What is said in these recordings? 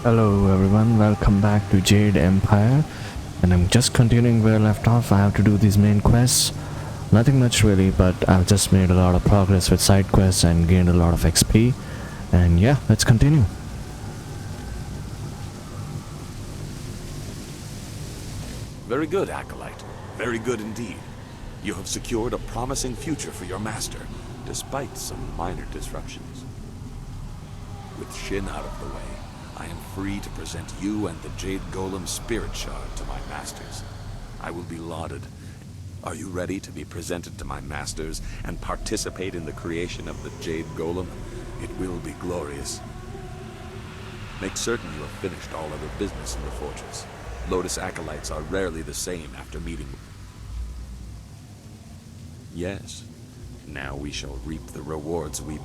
Hello everyone, welcome back to Jade Empire, and I'm just continuing where I left off. I have to do these main quests. Nothing much really, but I've just made a lot of progress with side quests and gained a lot of XP. And yeah, let's continue. Very good, Acolyte. Very good indeed. You have secured a promising future for your master, despite some minor disruptions. With Shin out of the way, I am free to present you and the Jade Golem Spirit Shard to my masters. I will be lauded. Are you ready to be presented to my masters and participate in the creation of the Jade Golem? It will be glorious. Make certain you have finished all other business in the fortress. Lotus Acolytes are rarely the same after meeting. Yes. Now we shall reap the rewards we...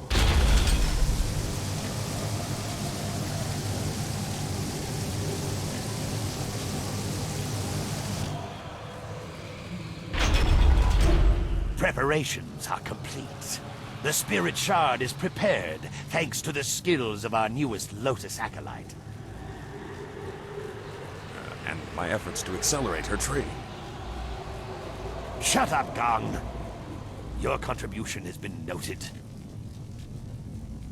Preparations are complete. The Spirit Shard is prepared, thanks to the skills of our newest Lotus Acolyte. and my efforts to accelerate her training. Shut up, Gong! Your contribution has been noted.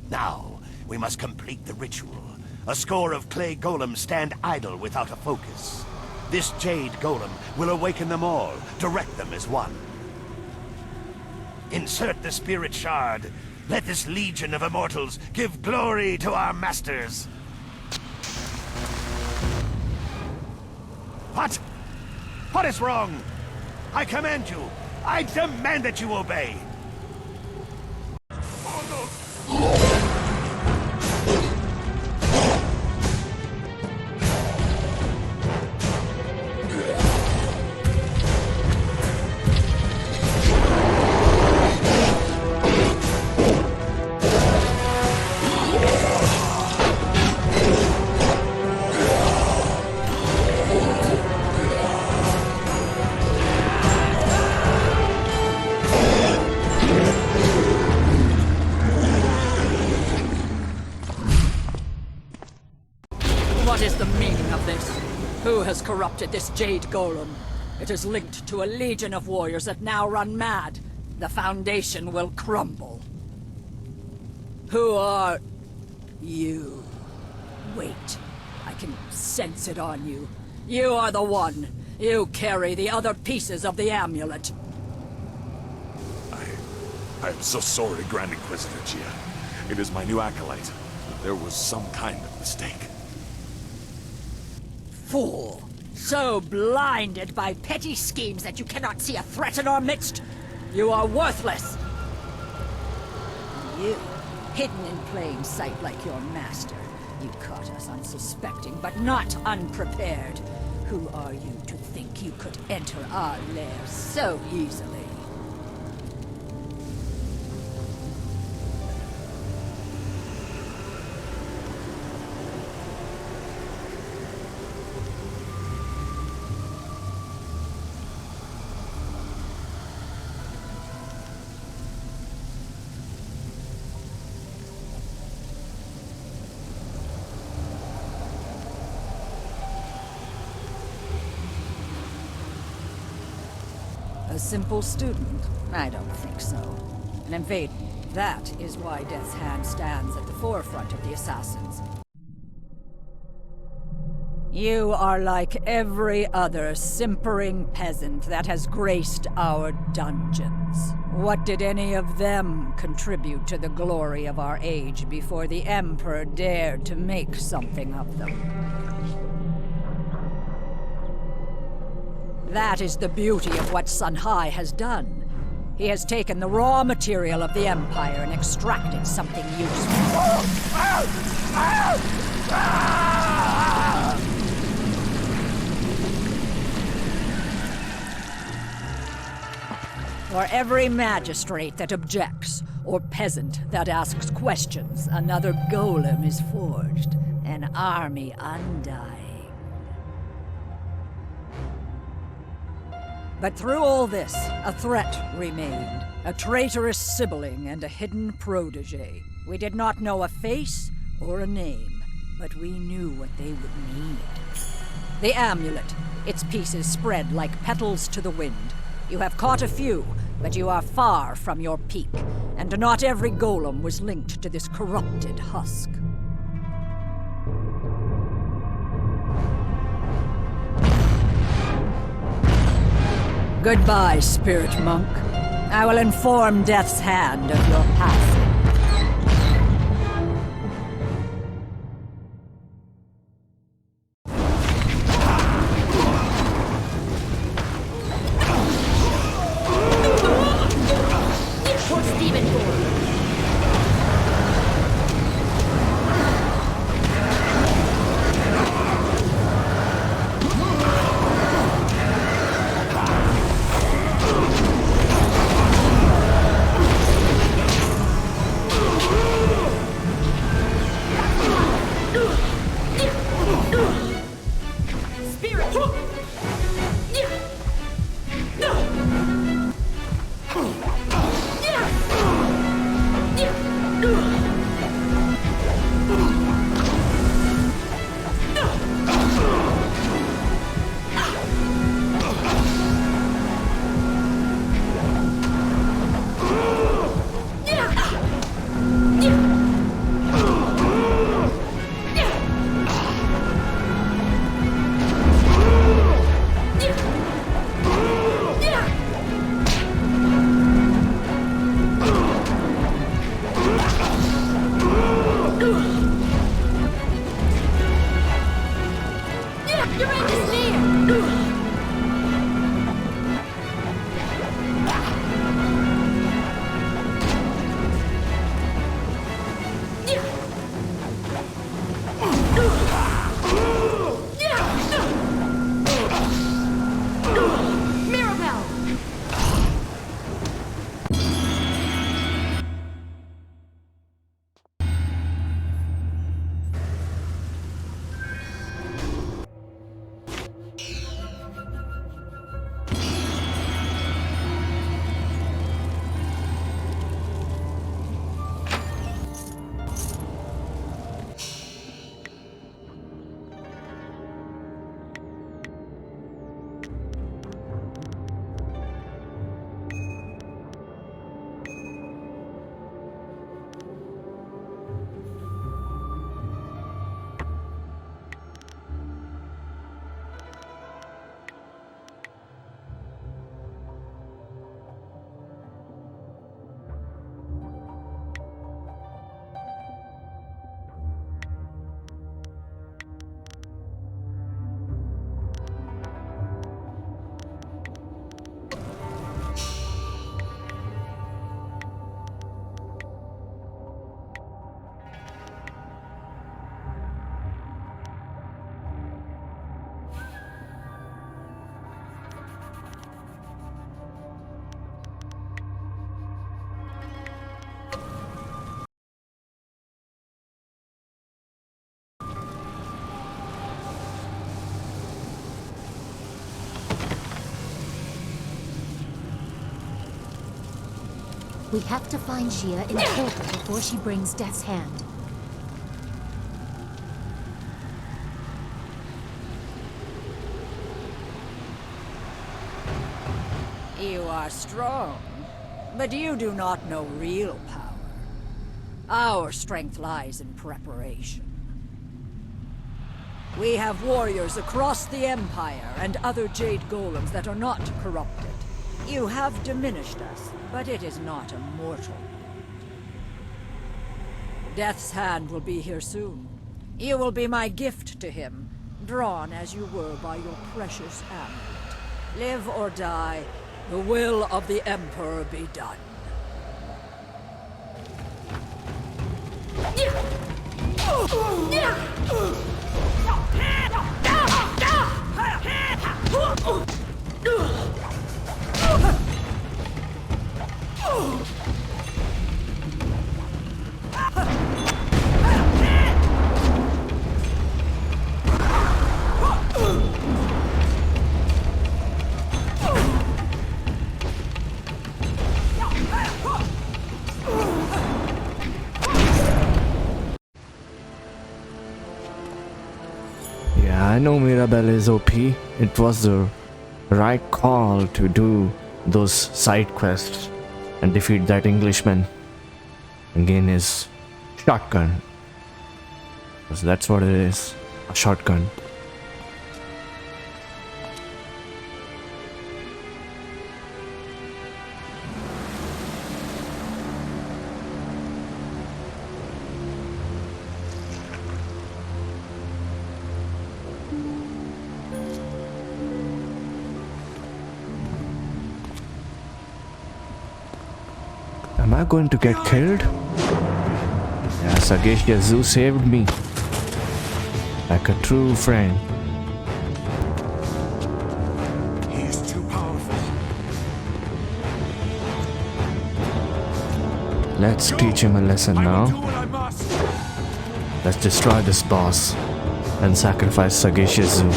Now, we must complete the ritual. A score of clay golems stand idle without a focus. This Jade Golem will awaken them all, direct them as one. Insert the Spirit Shard. Let this legion of immortals give glory to our masters. What? What is wrong? I command you. I demand that you obey. What is the meaning of this? Who has corrupted this Jade Golem? It is linked to a legion of warriors that now run mad. The Foundation will crumble. Who are... you? Wait. I can sense it on you. You are the one. You carry the other pieces of the amulet. I am so sorry, Grand Inquisitor Gia. It is my new acolyte. There was some kind of mistake. Fool! So blinded by petty schemes that you cannot see a threat in our midst? You are worthless! You, hidden in plain sight like your master. You caught us unsuspecting, but not unprepared. Who are you to think you could enter our lair so easily? A simple student? I don't think so. An invader. That is why Death's Hand stands at the forefront of the assassins. You are like every other simpering peasant that has graced our dungeons. What did any of them contribute to the glory of our age before the Emperor dared to make something of them? That is the beauty of what Sun Hai has done. He has taken the raw material of the Empire and extracted something useful. For every magistrate that objects, or peasant that asks questions, another golem is forged, an army undying. But through all this, a threat remained. A traitorous sibling and a hidden protege. We did not know a face or a name. but we knew what they would need. The amulet. Its pieces spread like petals to the wind. You have caught a few, but you are far from your peak, and not every golem was linked to this corrupted husk. Goodbye, Spirit Monk. I will inform Death's Hand of your passing. We have to find Shia in the portal before she brings Death's Hand. You are strong, but you do not know real power. Our strength lies in preparation. We have warriors across the Empire and other Jade golems that are not corrupted. You have diminished us, but it is not a mortal wound. Death's Hand will be here soon. You will be my gift to him, drawn as you were by your precious amulet. Live or die, the will of the Emperor be done. Yeah, I know Mirabelle is OP. It was the right call to do those side quests and defeat that Englishman and gain his shotgun. Because that's what it is, a shotgun. Am I going to get killed? Yeah, Sagesh Zoo saved me. Like a true friend. He's too powerful. Let's teach him a lesson now. Do what I must. Let's destroy this boss and sacrifice Sagesh Zoo.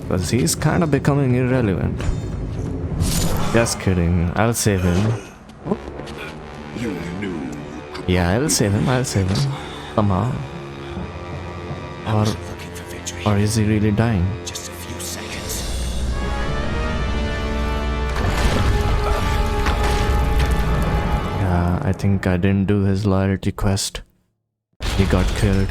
Because he's kind of becoming irrelevant. Just kidding, I'll save him. You knew. Yeah, I'll save him, somehow. Looking for victory. Or is he really dying? Just a few seconds. Yeah, I think I didn't do his loyalty quest. He got killed.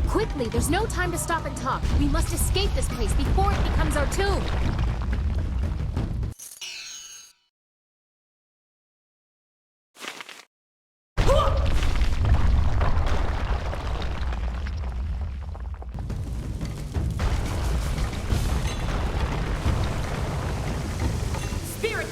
Quickly, there's no time to stop and talk. We must escape this place before it becomes our tomb. Spirit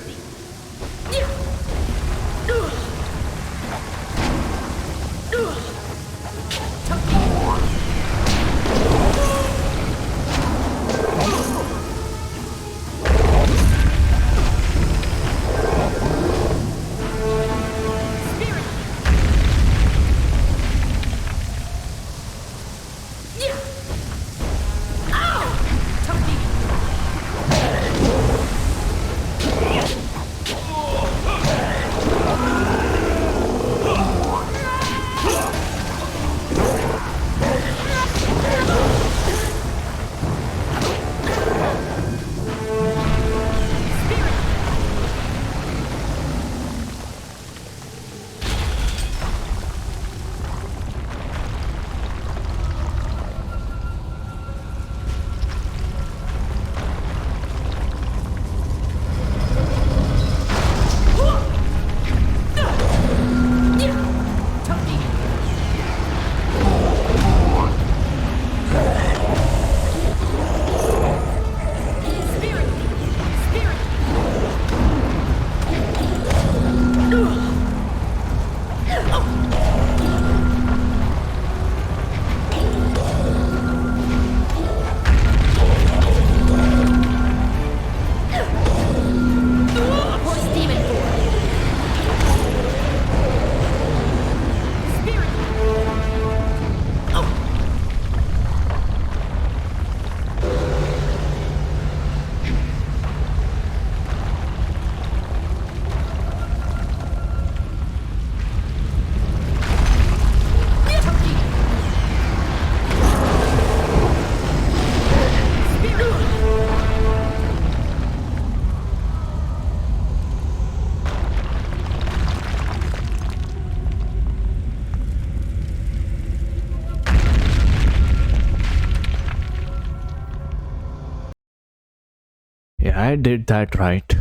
Yeah, I did that right.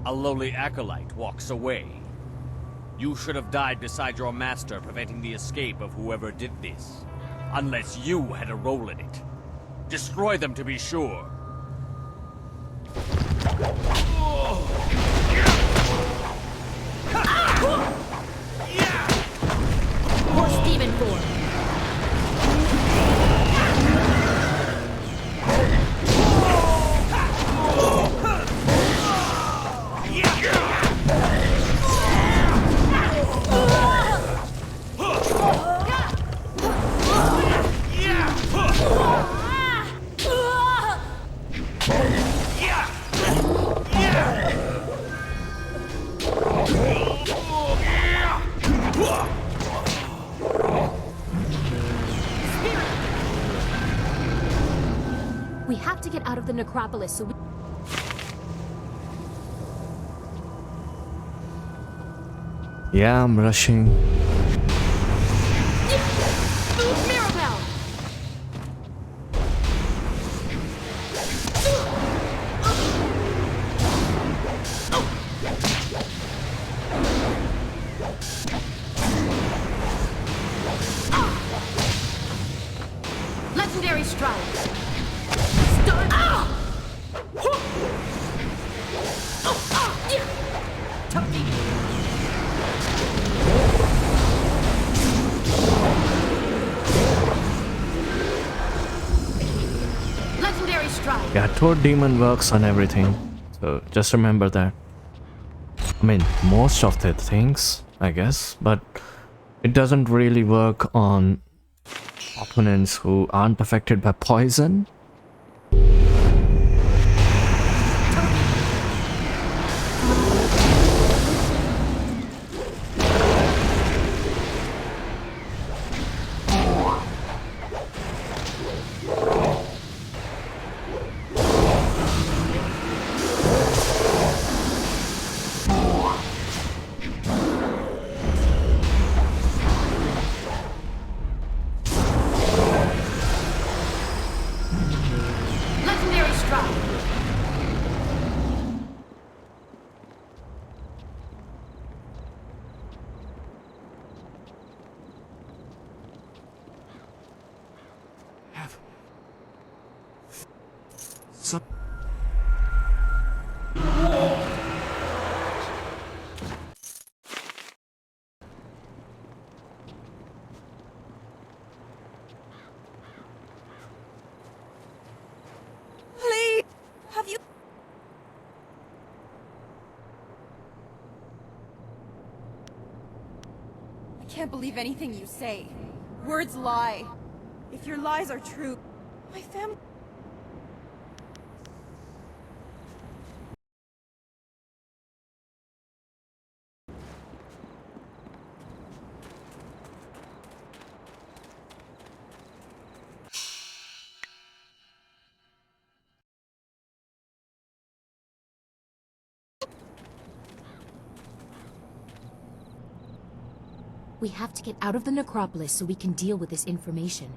A lowly acolyte walks away. You should have died beside your master, preventing the escape of whoever did this. Unless you had a role in it. Destroy them to be sure. Horse demon form. We have to get out of the necropolis so we... Yeah, I'm rushing. Mirabelle! Legendary strike! Stun! Legendary strike! Yeah, Toad Demon works on everything, so just remember that. I mean, most of the things, I guess, but it doesn't really work on opponents who aren't affected by poison. Legendary strike! Please, have you... I can't believe anything you say. Words lie. If your lies are true, my family... We have to get out of the necropolis so we can deal with this information.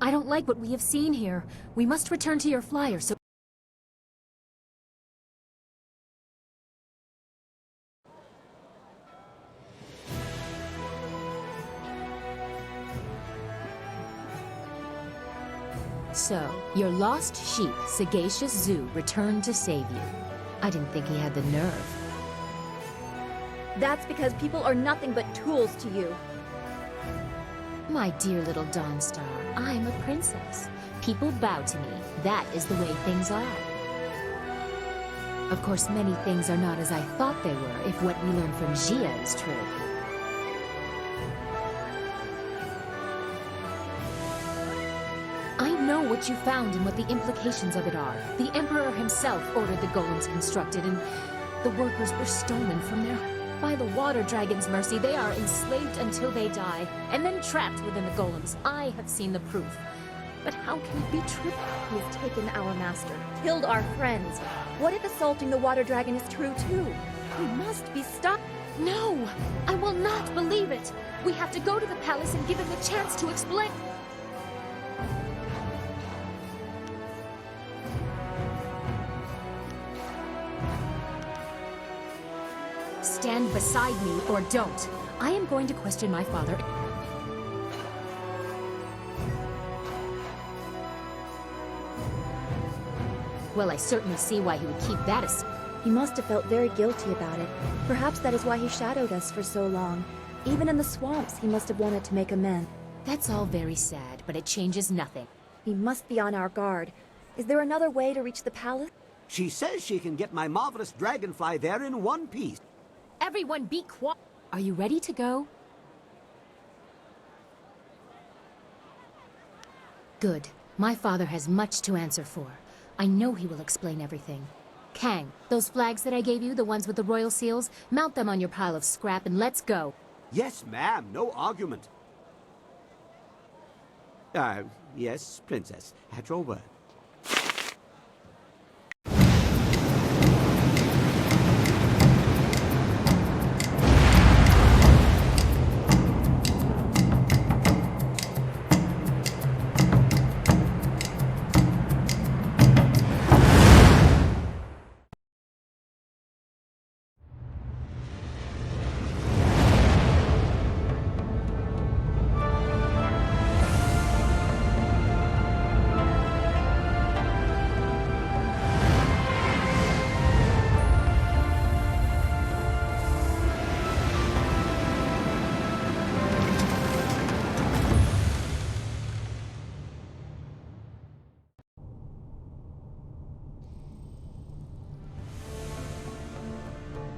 I don't like what we have seen here. We must return to your flyer so... So, your lost sheep, Sagacious Zoo, returned to save you. I didn't think he had the nerve. That's because people are nothing but tools to you. My dear little Dawnstar, I'm a princess. People bow to me. That is the way things are. Of course, many things are not as I thought they were, if what we learned from Gia is true. I know what you found and what the implications of it are. The Emperor himself ordered the golems constructed, and the workers were stolen from their... By the Water Dragon's mercy, they are enslaved until they die, and then trapped within the golems. I have seen the proof. But how can it be true? He has taken our master, killed our friends. What if assaulting the Water Dragon is true too? He must be stopped. No! I will not believe it! We have to go to the palace and give him the chance to explain... Stand beside me or don't. I am going to question my father. Well, I certainly see why he would keep that as... He must have felt very guilty about it. Perhaps that is why he shadowed us for so long. Even in the swamps, he must have wanted to make amends. That's all very sad, but it changes nothing. We must be on our guard. Is there another way to reach the palace? She says she can get my marvelous dragonfly there in one piece. Everyone be quiet. Are you ready to go? Good. My father has much to answer for. I know he will explain everything. Kang, those flags that I gave you, the ones with the royal seals, mount them on your pile of scrap and let's go. Yes, ma'am. No argument. Yes, Princess. At your word.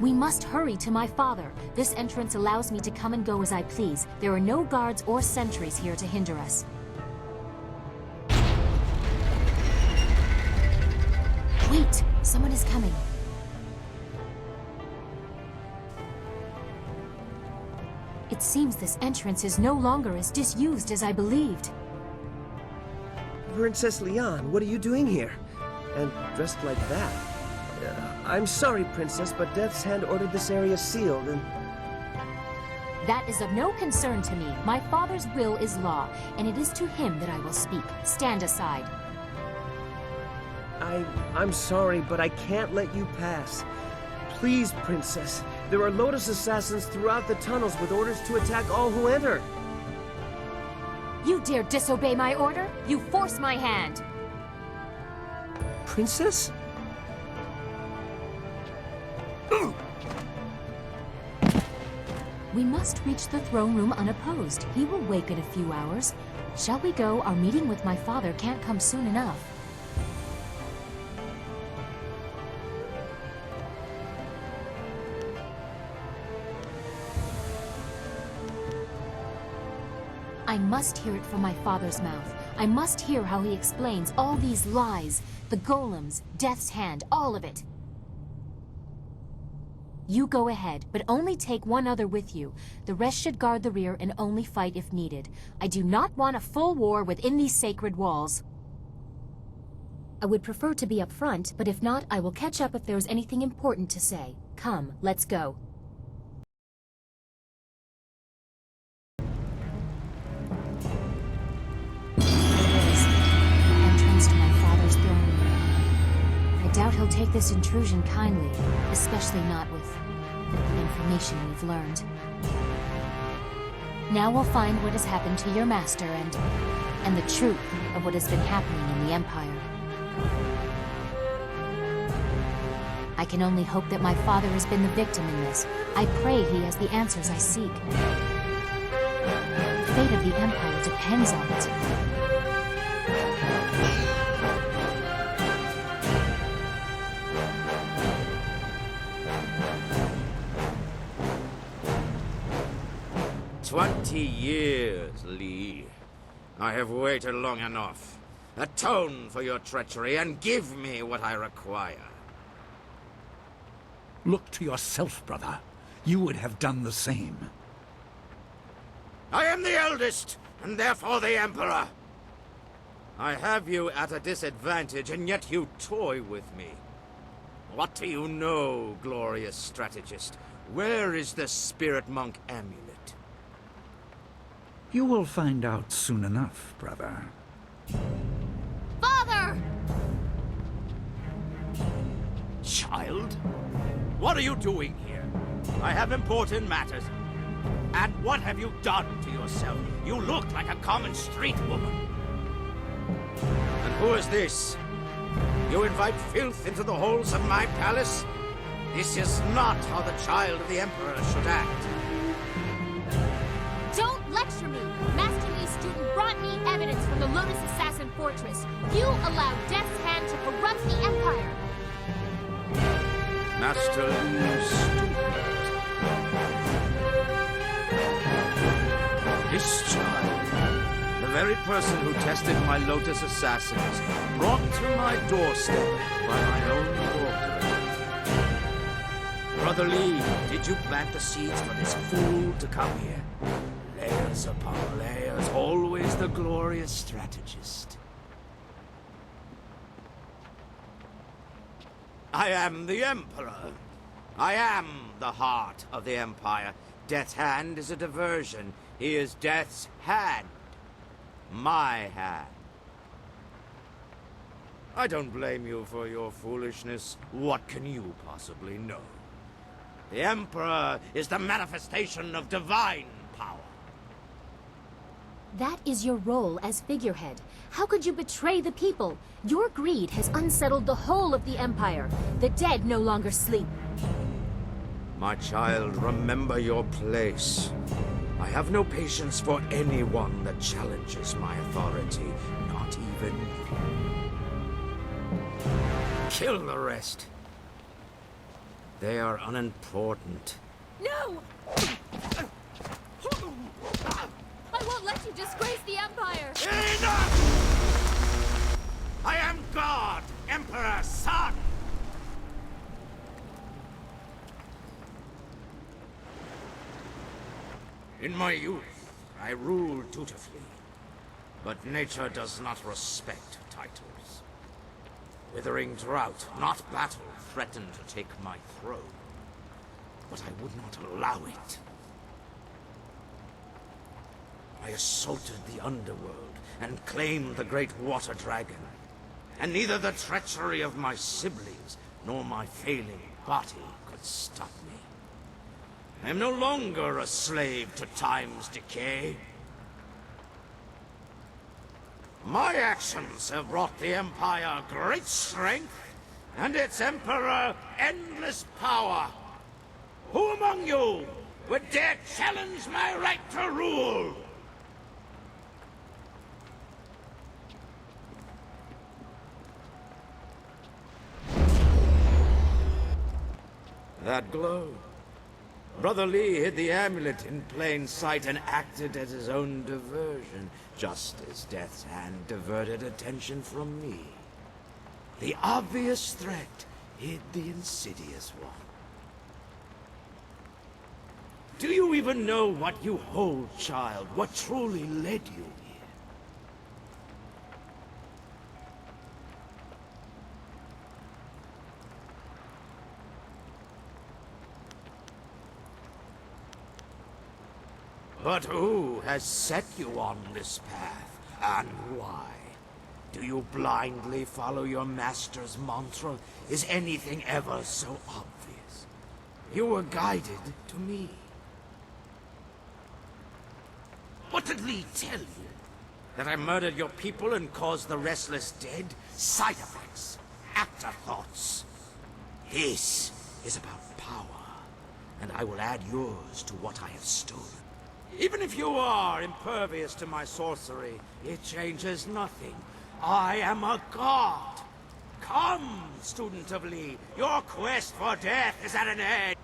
We must hurry to my father. This entrance allows me to come and go as I please. There are no guards or sentries here to hinder us. Wait! Someone is coming. It seems this entrance is no longer as disused as I believed. Princess Leon, what are you doing here? And dressed like that? I'm sorry, Princess, but Death's Hand ordered this area sealed and... That is of no concern to me. My father's will is law, and it is to him that I will speak. Stand aside. I'm sorry, but I can't let you pass. Please, Princess. There are Lotus assassins throughout the tunnels with orders to attack all who enter. You dare disobey my order? You force my hand! Princess? We must reach the throne room unopposed. He will wake in a few hours. Shall we go? Our meeting with my father can't come soon enough. I must hear it from my father's mouth. I must hear how he explains all these lies, the golems, Death's Hand, all of it. You go ahead, but only take one other with you. The rest should guard the rear and only fight if needed. I do not want a full war within these sacred walls. I would prefer to be up front, but if not, I will catch up if there is anything important to say. Come, let's go. doubt he'll take this intrusion kindly, especially not with the information we've learned. Now we'll find what has happened to your master and the truth of what has been happening in the Empire. I can only hope that my father has been the victim in this. I pray he has the answers I seek. The fate of the Empire depends on it. 20 years, Lee. I have waited long enough. Atone for your treachery and give me what I require. Look to yourself, brother. You would have done the same. I am the eldest, and therefore the Emperor. I have you at a disadvantage, and yet you toy with me. What do you know, glorious strategist? Where is the Spirit Monk amulet? You will find out soon enough, brother. Father! Child? What are you doing here? I have important matters. And what have you done to yourself? You look like a common street woman. And who is this? You invite filth into the halls of my palace? This is not how the child of the Emperor should act. Don't lecture me! Master Lee's student brought me evidence from the Lotus Assassin Fortress. You allowed Death's Hand to corrupt the Empire. Master Lee's student. This child, the very person who tested my Lotus assassins, brought to my doorstep by my own ordering. Brother Lee, did you plant the seeds for this fool to come here? Layers upon layers, always the glorious strategist. I am the Emperor. I am the heart of the Empire. Death's Hand is a diversion. He is Death's Hand. My hand. I don't blame you for your foolishness. What can you possibly know? The Emperor is the manifestation of divine power. That is your role as figurehead. How could you betray the people? Your greed has unsettled the whole of the Empire. The dead no longer sleep. My child, remember your place. I have no patience for anyone that challenges my authority, not even you. Kill the rest. They are unimportant. No! I won't let you disgrace the Empire! Enough! I am God, Emperor's son! In my youth, I ruled dutifully, but nature does not respect titles. Withering drought, not battle, threatened to take my throne, but I would not allow it. I assaulted the underworld and claimed the great water dragon, and neither the treachery of my siblings nor my failing body could stop me. I am no longer a slave to time's decay. My actions have brought the Empire great strength, and its Emperor endless power. Who among you would dare challenge my right to rule? That glow. Brother Lee hid the amulet in plain sight and acted as his own diversion, just as Death's Hand diverted attention from me. The obvious threat hid the insidious one. Do you even know what you hold, child? What truly led you here? But who has set you on this path, and why? Do you blindly follow your master's mantra? Is anything ever so obvious? You were guided to me. What did Lee tell you? That I murdered your people and caused the restless dead? Side effects. Afterthoughts. This is about power, and I will add yours to what I have stolen. Even if you are impervious to my sorcery, it changes nothing. I am a god. Come, student of Lee, your quest for death is at an end.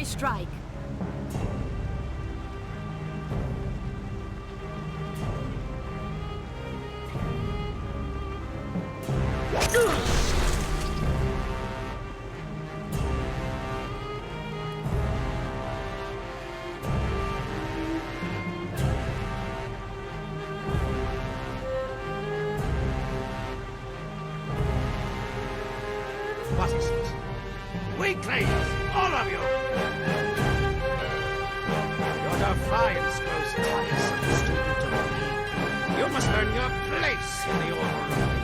Strike. What is it? Weaklings! All of you! Your defiance grows tiresome, student of me. You must earn your place in the Order of Things.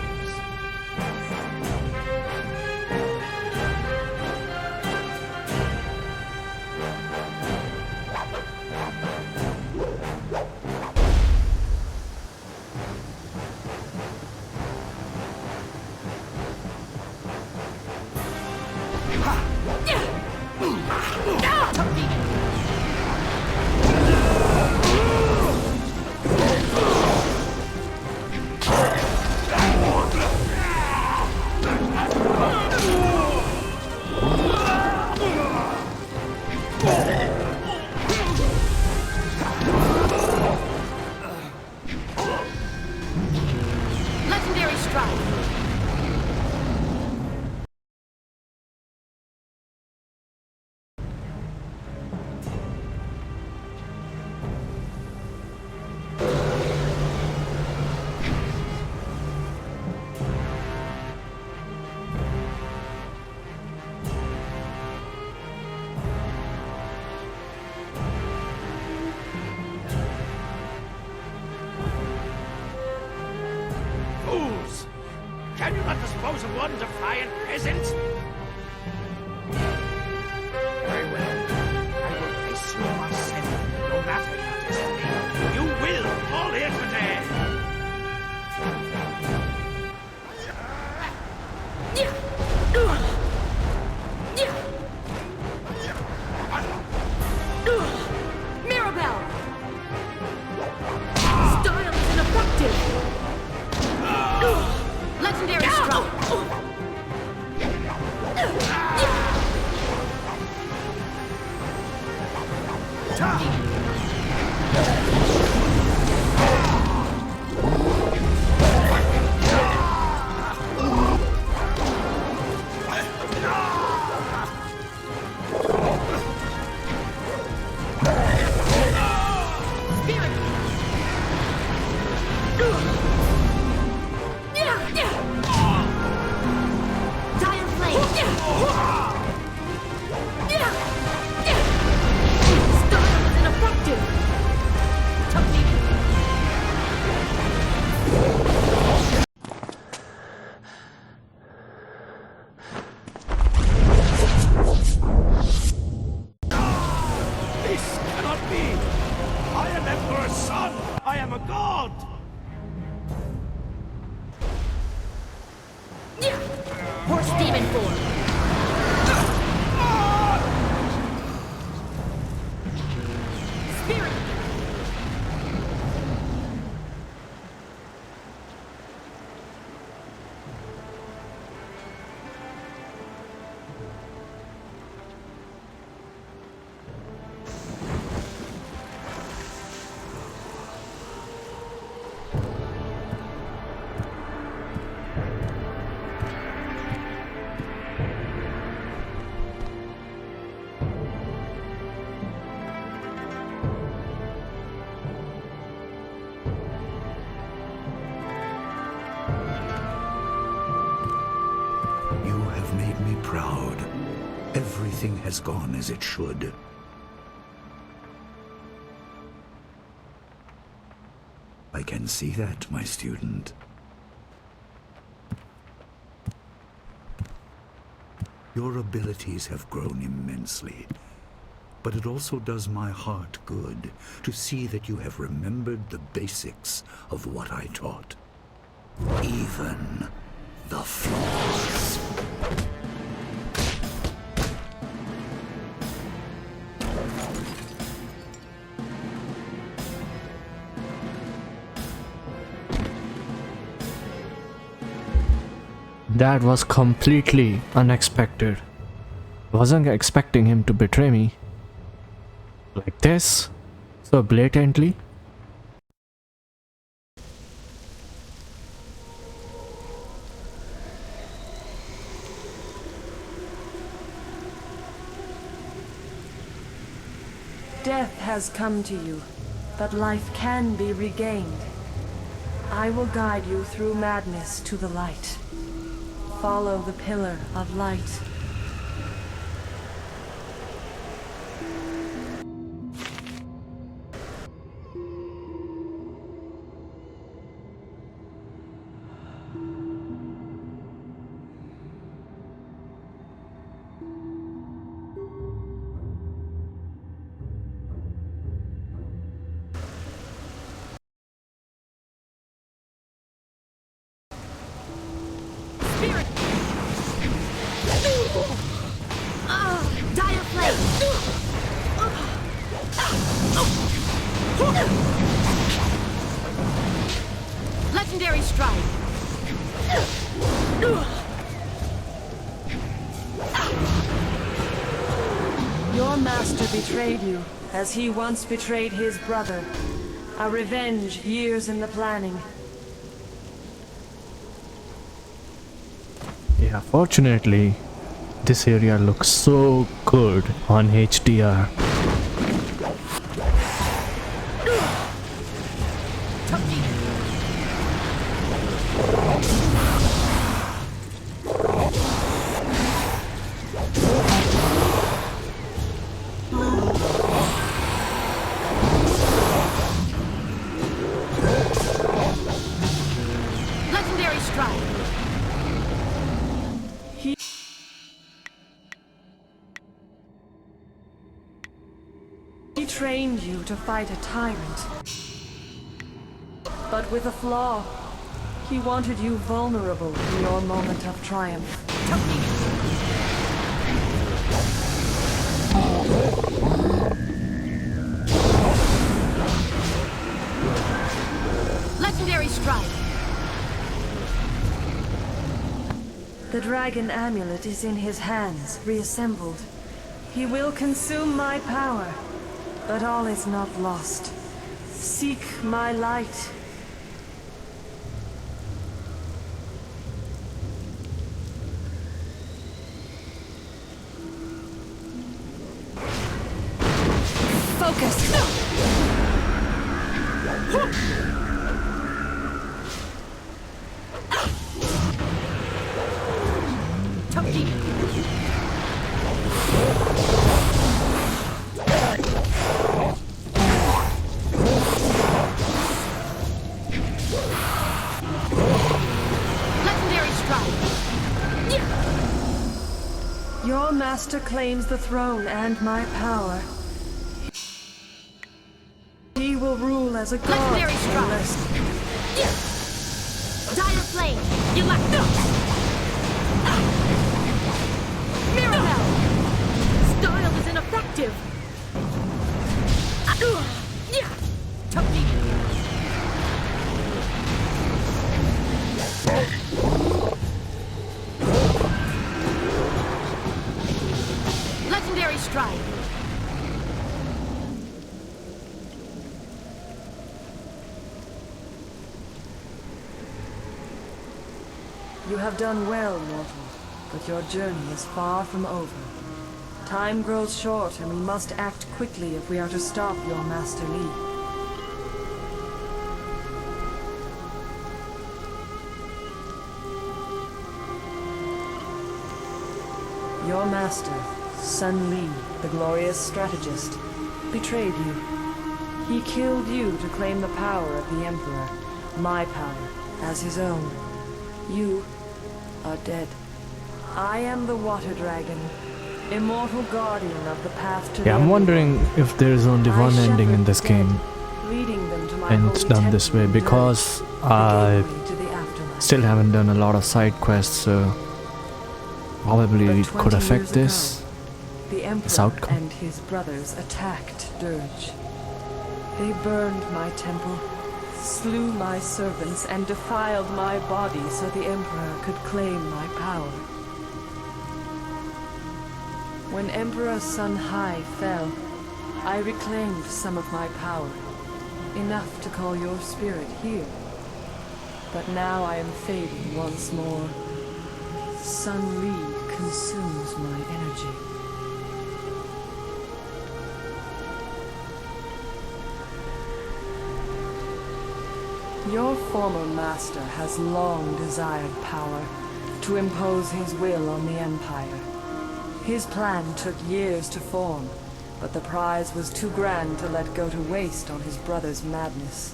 Legendary strike. Fools! Can you not dispose of one defiant peasant? Very well. I will face you myself, no matter your destiny. You will fall here today! Mirabelle! Style is ineffective! Legendary strike! demon form! Spirit! You have made me proud. Everything has gone as it should. I can see that, my student. Your abilities have grown immensely, but it also does my heart good to see that you have remembered the basics of what I taught. Even the flaws. That was completely unexpected. Wasn't expecting him to betray me like this, so blatantly. Death has come to you, but life can be regained. I will guide you through madness to the light. Follow the pillar of light. Dire flame! Legendary strike! Your master betrayed you, as he once betrayed his brother. A revenge years in the planning. Yeah, fortunately, this area looks so good on HDR. Legendary strike! He trained you to fight a tyrant. But with a flaw. He wanted you vulnerable in your moment of triumph. Legendary strike! The dragon amulet is in his hands, reassembled. He will consume my power, but all is not lost. Seek my light. Focus! Legendary strike! Your master claims the throne and my power. He will rule as a god. Legendary strike! Dire flame! You left You have done well, mortal, but your journey is far from over. Time grows short, and we must act quickly if we are to stop your Master Li. Your master, Sun Li, the glorious strategist, betrayed you. He killed you to claim the power of the Emperor, my power, as his own. You are dead. I am the Water Dragon, immortal guardian of the path to the Yeah, I'm wondering if there is only one ending in this game, leading them to my and it's done this way, because I still haven't done a lot of side quests, so probably it could affect this outcome. And his brothers attacked Dirge. They burned my temple, slew my servants, and defiled my body so the Emperor could claim my power. When Emperor Sun Hai fell, I reclaimed some of my power, enough to call your spirit here. But now I am fading once more. Sun Li consumes my energy. Your former master has long desired power, to impose his will on the Empire. His plan took years to form, but the prize was too grand to let go to waste on his brother's madness.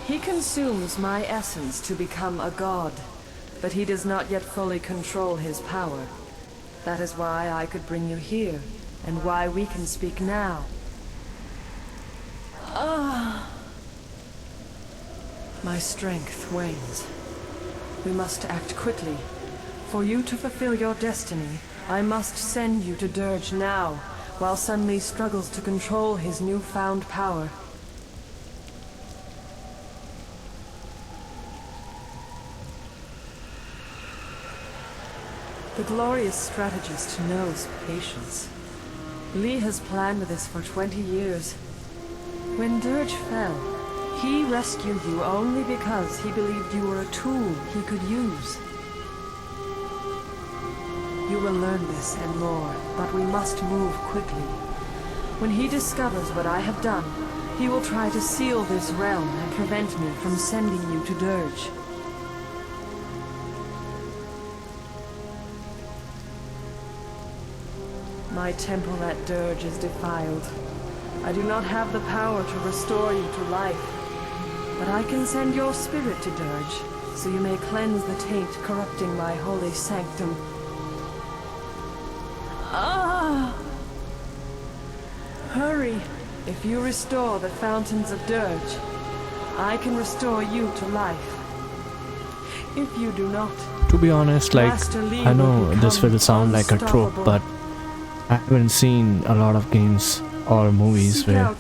He consumes my essence to become a god, but he does not yet fully control his power. That is why I could bring you here, and why we can speak now. My strength wanes. We must act quickly. For you to fulfill your destiny, I must send you to Dirge now, while Sun Li struggles to control his newfound power. The glorious strategist knows patience. Li has planned this for 20 years. When Dirge fell, he rescued you only because he believed you were a tool he could use. You will learn this and more, but we must move quickly. When he discovers what I have done, he will try to seal this realm and prevent me from sending you to Dirge. My temple at Dirge is defiled. I do not have the power to restore you to life, but I can send your spirit to Dirge, so you may cleanse the taint corrupting my holy sanctum. Hurry! If you restore the fountains of Dirge, I can restore you to life. If you do not, to be honest, like, I know this will sound like a trope, but I haven't seen a lot of games or movies where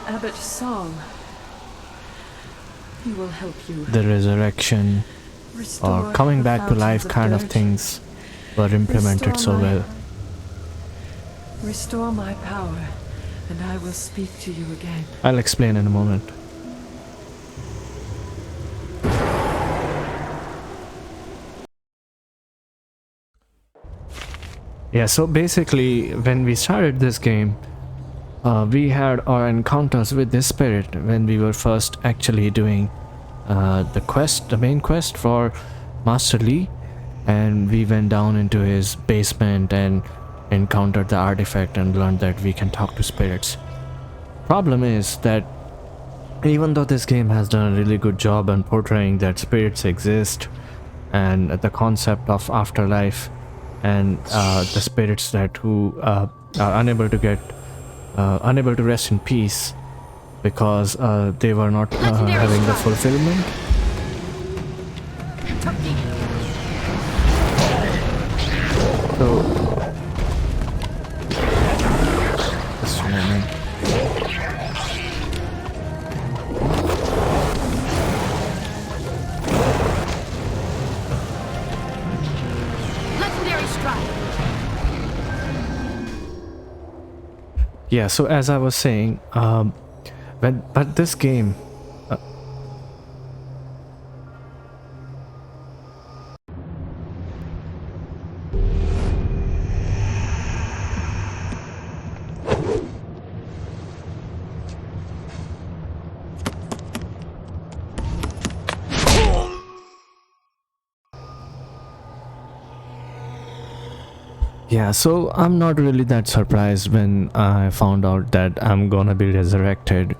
Abbot Song. He will help you. The resurrection or coming back to life kind of things were implemented so well. Restore my power, and I will speak to you again. I'll explain in a moment. Yeah, so basically, when we started this game, we had our encounters with this spirit when we were first actually doing the main quest for Master Li, and we went down into his basement and encountered the artifact and learned that we can talk to spirits. Problem is that even though this game has done a really good job on portraying that spirits exist and the concept of afterlife and the spirits that who are unable to rest in peace because they were not having the fulfillment. So just a moment. Legendary strike. Yeah, so as I was saying, but this game, Yeah, so I'm not really that surprised when I found out that I'm gonna be resurrected.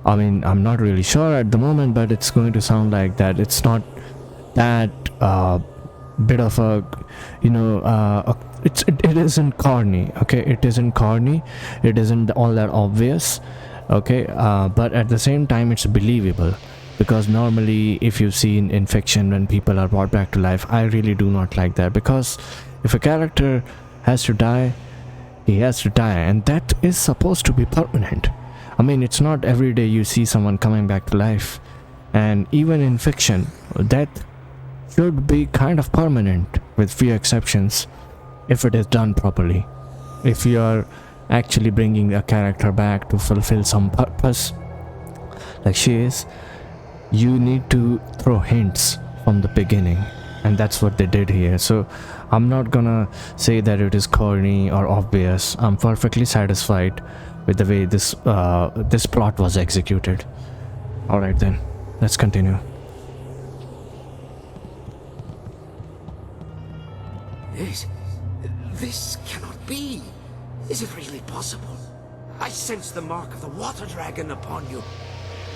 I mean, I'm not really sure at the moment, but it's going to sound like that. It's not that bit of a, it isn't corny. Okay, it isn't corny. It isn't all that obvious. Okay, but at the same time, it's believable. Because normally, if you've seen in fiction when people are brought back to life, I really do not like that. Because if a character has to die, he has to die, and that is supposed to be permanent. I mean, it's not every day you see someone coming back to life, and even in fiction, death should be kind of permanent, with few exceptions, if it is done properly. If you are actually bringing a character back to fulfill some purpose, like she is, you need to throw hints from the beginning, and that's what they did here. So I'm not gonna say that it is corny or obvious. I'm perfectly satisfied with the way this plot was executed. All right then, let's continue. This cannot be. Is it really possible? I sense the mark of the water dragon upon you.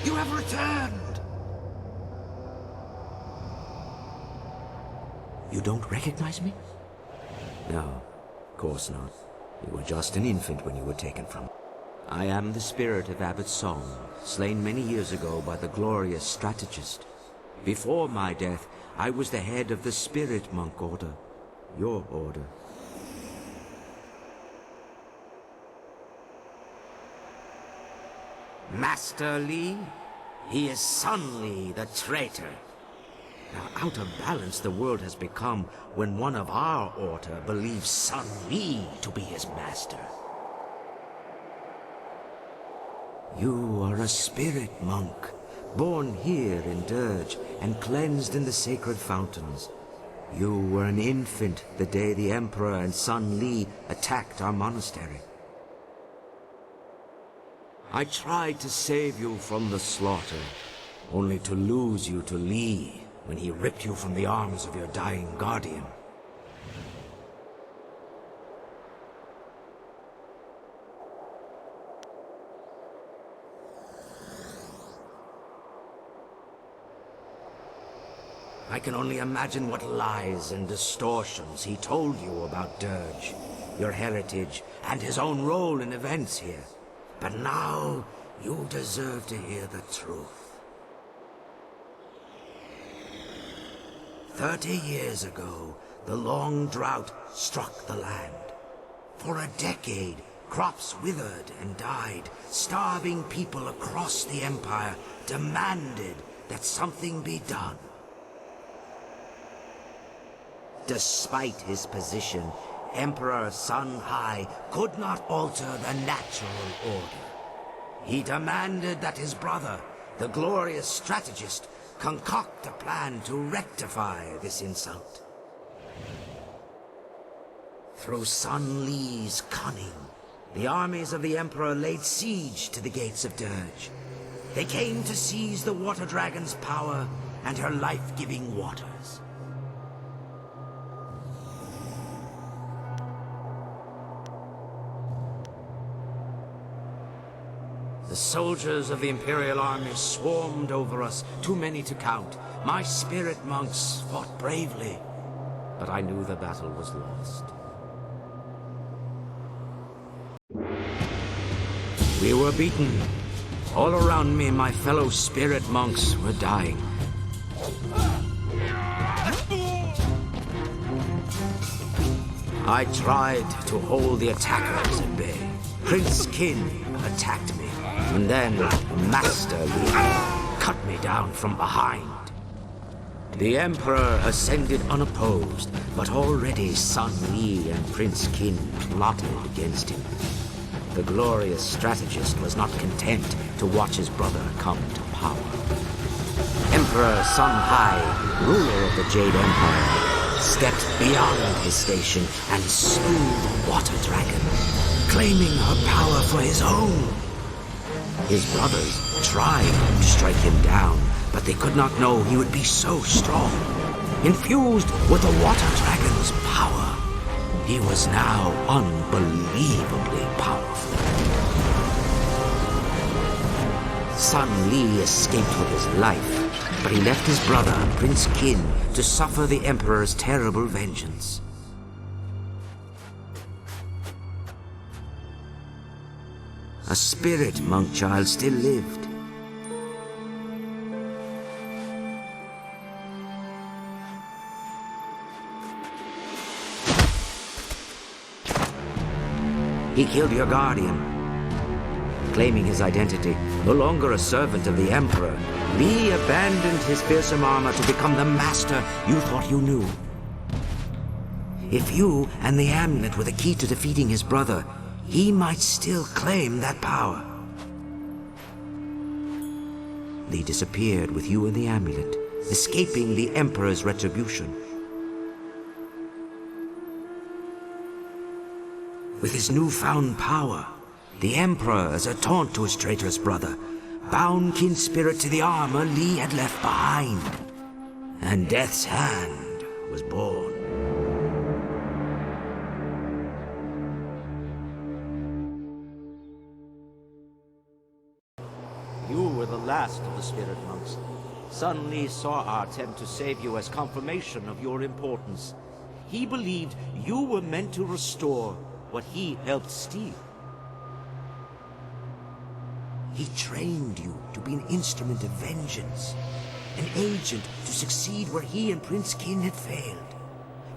You have returned. You don't recognize me? No, of course not. You were just an infant when you were taken from. I am the spirit of Abbot Song, slain many years ago by the glorious strategist. Before my death, I was the head of the Spirit Monk Order. Your order. Master Li? He is Sun Li, the traitor. Now, out of balance the world has become when one of our order believes Sun Li to be his master. You are a spirit monk, born here in Dirge and cleansed in the sacred fountains. You were an infant the day the Emperor and Sun Li attacked our monastery. I tried to save you from the slaughter, only to lose you to Li when he ripped you from the arms of your dying guardian. I can only imagine what lies and distortions he told you about Dirge, your heritage, and his own role in events here. But now, you deserve to hear the truth. 30 years ago, the long drought struck the land. For a decade, crops withered and died. Starving people across the Empire demanded that something be done. Despite his position, Emperor Sun Hai could not alter the natural order. He demanded that his brother, the glorious strategist, concoct a plan to rectify this insult. Through Sun Li's cunning, the armies of the Emperor laid siege to the gates of Dirge. They came to seize the Water Dragon's power and her life-giving waters. The soldiers of the Imperial Army swarmed over us, too many to count. My spirit monks fought bravely, but I knew the battle was lost. We were beaten. All around me, my fellow spirit monks were dying. I tried to hold the attackers at bay. Prince Qin attacked me. And then, Master Li cut me down from behind. The Emperor ascended unopposed, but already Sun Li and Prince Qin plotted against him. The glorious strategist was not content to watch his brother come to power. Emperor Sun Hai, ruler of the Jade Empire, stepped beyond his station and slew the Water Dragon, claiming her power for his own. His brothers tried to strike him down, but they could not know he would be so strong. Infused with the Water Dragon's power, He was now unbelievably powerful. Sun Li escaped with his life, but he left his brother, Prince Qin, to suffer the Emperor's terrible vengeance. A spirit monk child still lived. He killed your guardian. Claiming his identity, no longer a servant of the Emperor, Li abandoned his fearsome armor to become the master you thought you knew. If you and the amulet were the key to defeating his brother, he might still claim that power. Li disappeared with you and the amulet, escaping the Emperor's retribution. With his newfound power, the Emperor, as a taunt to his traitorous brother, bound Qin's spirit to the armor Li had left behind. And Death's Hand was born. You were the last of the spirit monks. Sun Li saw our attempt to save you as confirmation of your importance. He believed you were meant to restore what he helped steal. He trained you to be an instrument of vengeance, an agent to succeed where he and Prince Qin had failed.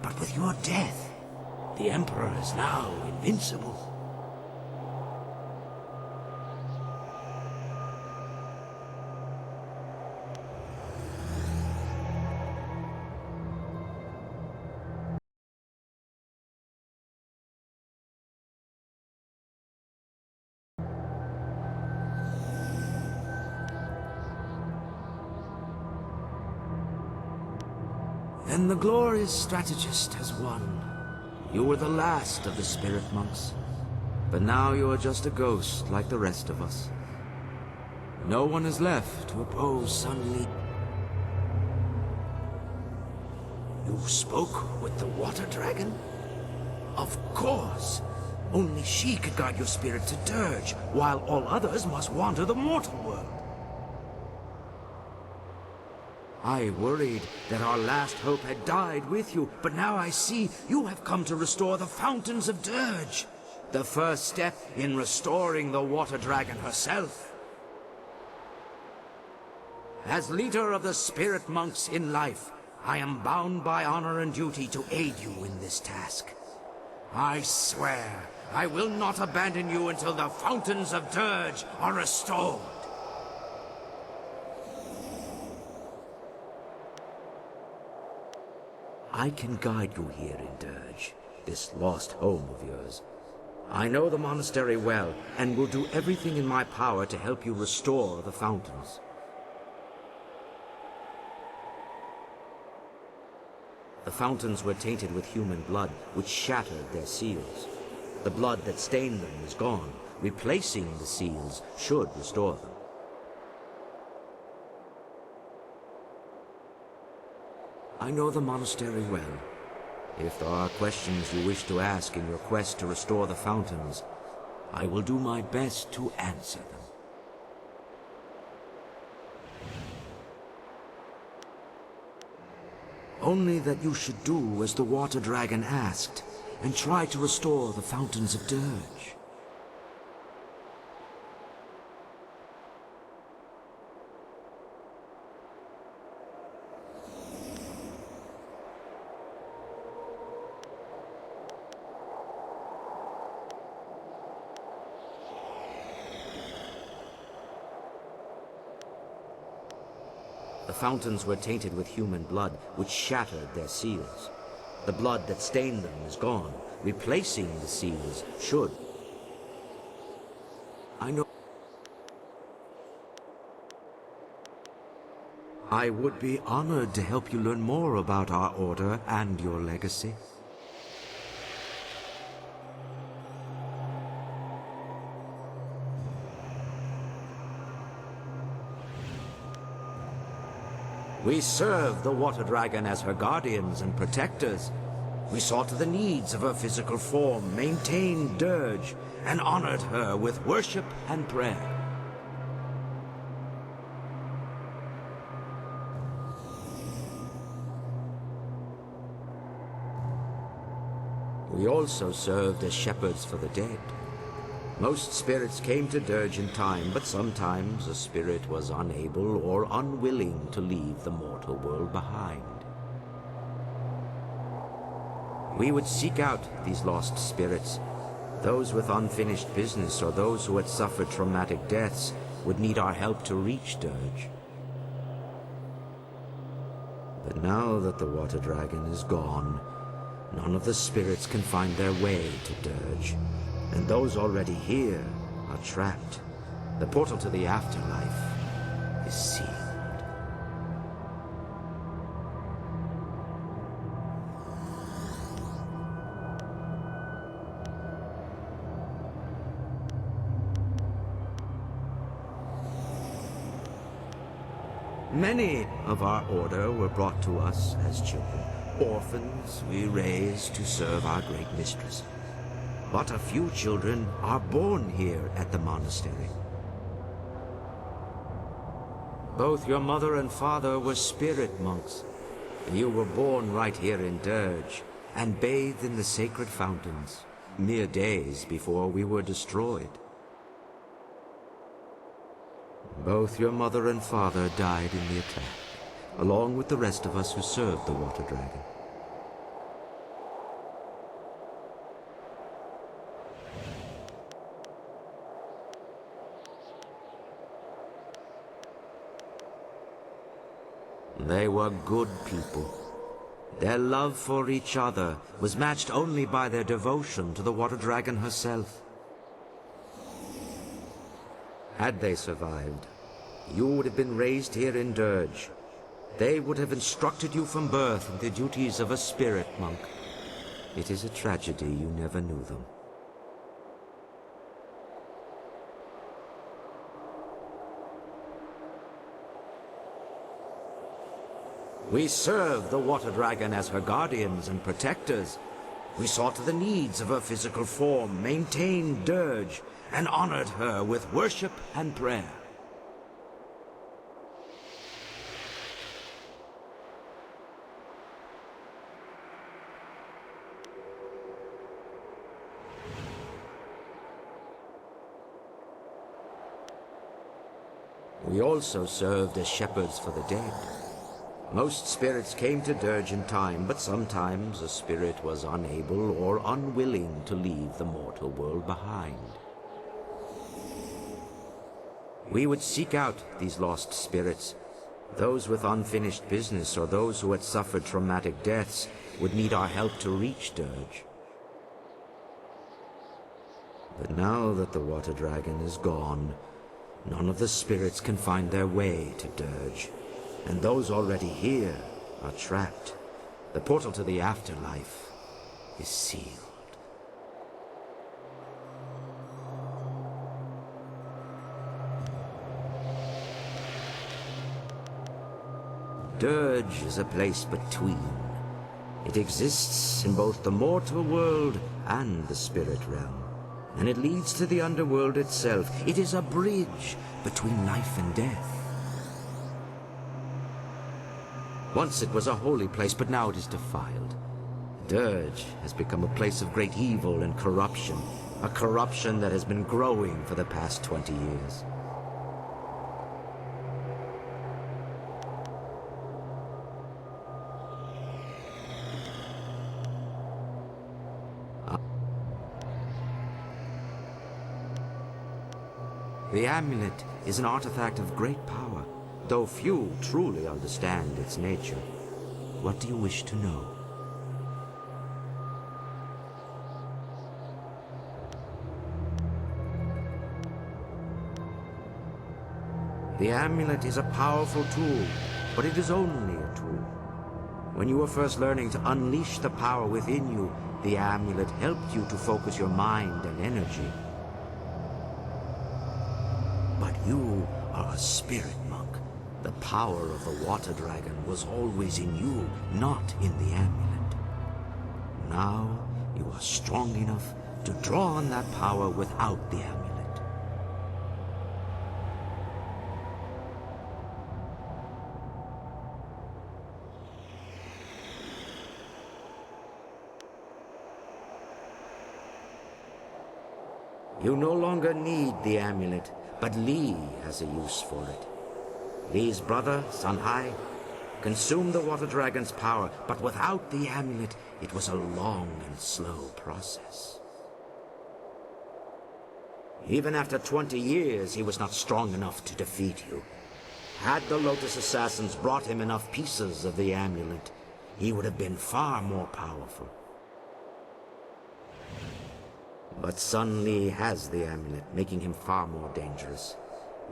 But with your death, the Emperor is now invincible. And the glorious strategist has won. You were the last of the spirit monks. But now you are just a ghost like the rest of us. No one is left to oppose Sun Li. You spoke with the water dragon? Of course! Only she could guide your spirit to Dirge, while all others must wander the mortal world. I worried that our last hope had died with you, but now I see you have come to restore the fountains of Dirge. The first step in restoring the water dragon herself. As leader of the spirit monks in life, I am bound by honor and duty to aid you in this task. I swear I will not abandon you until the fountains of Dirge are restored. I can guide you here in Dirge, this lost home of yours. I know the monastery well, and will do everything in my power to help you restore the fountains. The fountains were tainted with human blood, which shattered their seals. The blood that stained them is gone. Replacing the seals should restore them. I know the monastery well. If there are questions you wish to ask in your quest to restore the fountains, I will do my best to answer them. Only that you should do as the water dragon asked, and try to restore the fountains of Dirge. The fountains were tainted with human blood, which shattered their seals. The blood that stained them is gone. Replacing the seals should. I know. I would be honored to help you learn more about our order and your legacy. We serve the Water Dragon as her guardians and protectors. We saw to the needs of her physical form, maintained Dirge, and honored her with worship and prayer. We also served as shepherds for the dead. Most spirits came to Dirge in time, but sometimes a spirit was unable or unwilling to leave the mortal world behind. We would seek out these lost spirits. Those with unfinished business or those who had suffered traumatic deaths would need our help to reach Dirge. But now that the water dragon is gone, none of the spirits can find their way to Dirge, and those already here are trapped. The portal to the afterlife is sealed. Many of our order were brought to us as children. Orphans we raised to serve our great mistress. But a few children are born here at the monastery. Both your mother and father were spirit monks. You were born right here in Dirge, and bathed in the sacred fountains, mere days before we were destroyed. Both your mother and father died in the attack, along with the rest of us who served the water dragon. They were good people. Their love for each other was matched only by their devotion to the water dragon herself. Had they survived, you would have been raised here in Dirge. They would have instructed you from birth in the duties of a spirit monk. It is a tragedy you never knew them. We served the water dragon as her guardians and protectors. We saw to the needs of her physical form, maintained Dirge, and honored her with worship and prayer. We also served as shepherds for the dead. Most spirits came to Dirge in time, but sometimes a spirit was unable or unwilling to leave the mortal world behind. We would seek out these lost spirits. Those with unfinished business or those who had suffered traumatic deaths would need our help to reach Dirge. But now that the water dragon is gone, none of the spirits can find their way to Dirge, and those already here are trapped. The portal to the afterlife is sealed. Dirge is a place between. It exists in both the mortal world and the spirit realm, and it leads to the underworld itself. It is a bridge between life and death. Once it was a holy place, but now it is defiled. Dirge has become a place of great evil and corruption, a corruption that has been growing for the past 20 years. The amulet is an artifact of great power, though few truly understand its nature. What do you wish to know? The amulet is a powerful tool, but it is only a tool. When you were first learning to unleash the power within you, the amulet helped you to focus your mind and energy. But you are a spirit monk. The power of the water dragon was always in you, not in the amulet. now you are strong enough to draw on that power without the amulet. You no longer need the amulet, but Li has a use for it. Li's brother, Sunhai, consumed the water dragon's power, but without the amulet, it was a long and slow process. Even after 20 years, he was not strong enough to defeat you. Had the Lotus assassins brought him enough pieces of the amulet, he would have been far more powerful. But Sun Li has the amulet, making him far more dangerous.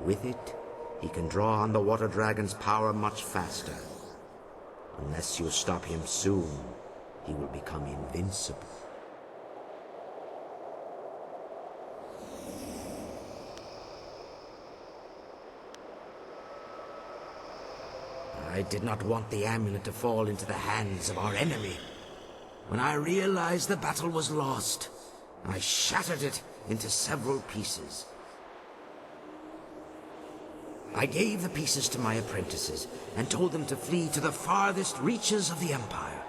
With it, he can draw on the water dragon's power much faster. Unless you stop him soon, he will become invincible. I did not want the amulet to fall into the hands of our enemy. When I realized the battle was lost, I shattered it into several pieces. I gave the pieces to my apprentices and told them to flee to the farthest reaches of the Empire.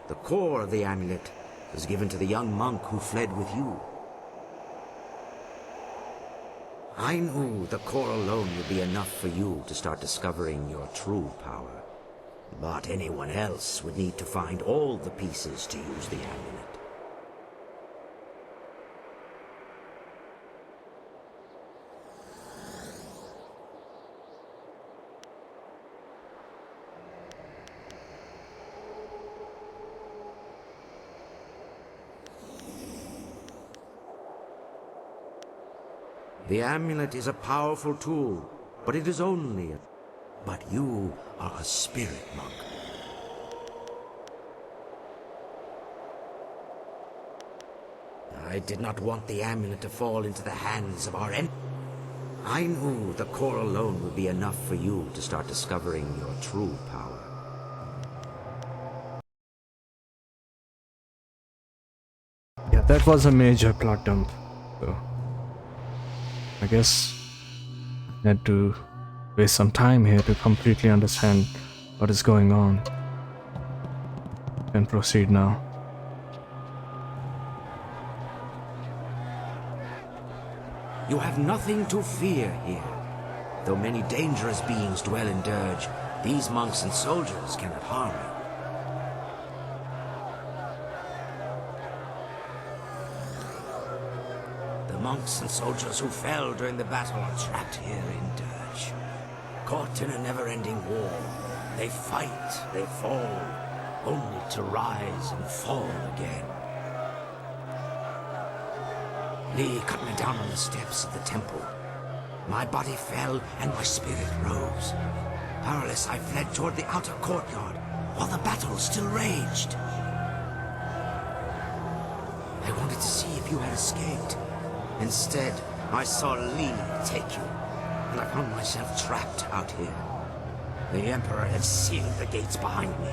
The core of the amulet was given to the young monk who fled with you. I knew the core alone would be enough for you to start discovering your true power. But anyone else would need to find all the pieces to use the amulet. The amulet is a powerful tool, but it is only a... But you are a spirit monk. I did not want the amulet to fall into the hands of our enemy. I knew the core alone would be enough for you to start discovering your true power. Yeah, that was a major plot dump. So I guess I had to waste some time here to completely understand what is going on. Can proceed now. You have nothing to fear here. Though many dangerous beings dwell in Dirge, these monks and soldiers cannot harm you. The monks and soldiers who fell during the battle are trapped here in Dirge. Caught in a never-ending war, they fight, they fall, only to rise and fall again. Li cut me down on the steps of the temple. My body fell and my spirit rose. Powerless, I fled toward the outer courtyard, while the battle still raged. I wanted to see if you had escaped. Instead, I saw Li take you, and I found myself trapped out here. The Emperor had sealed the gates behind me.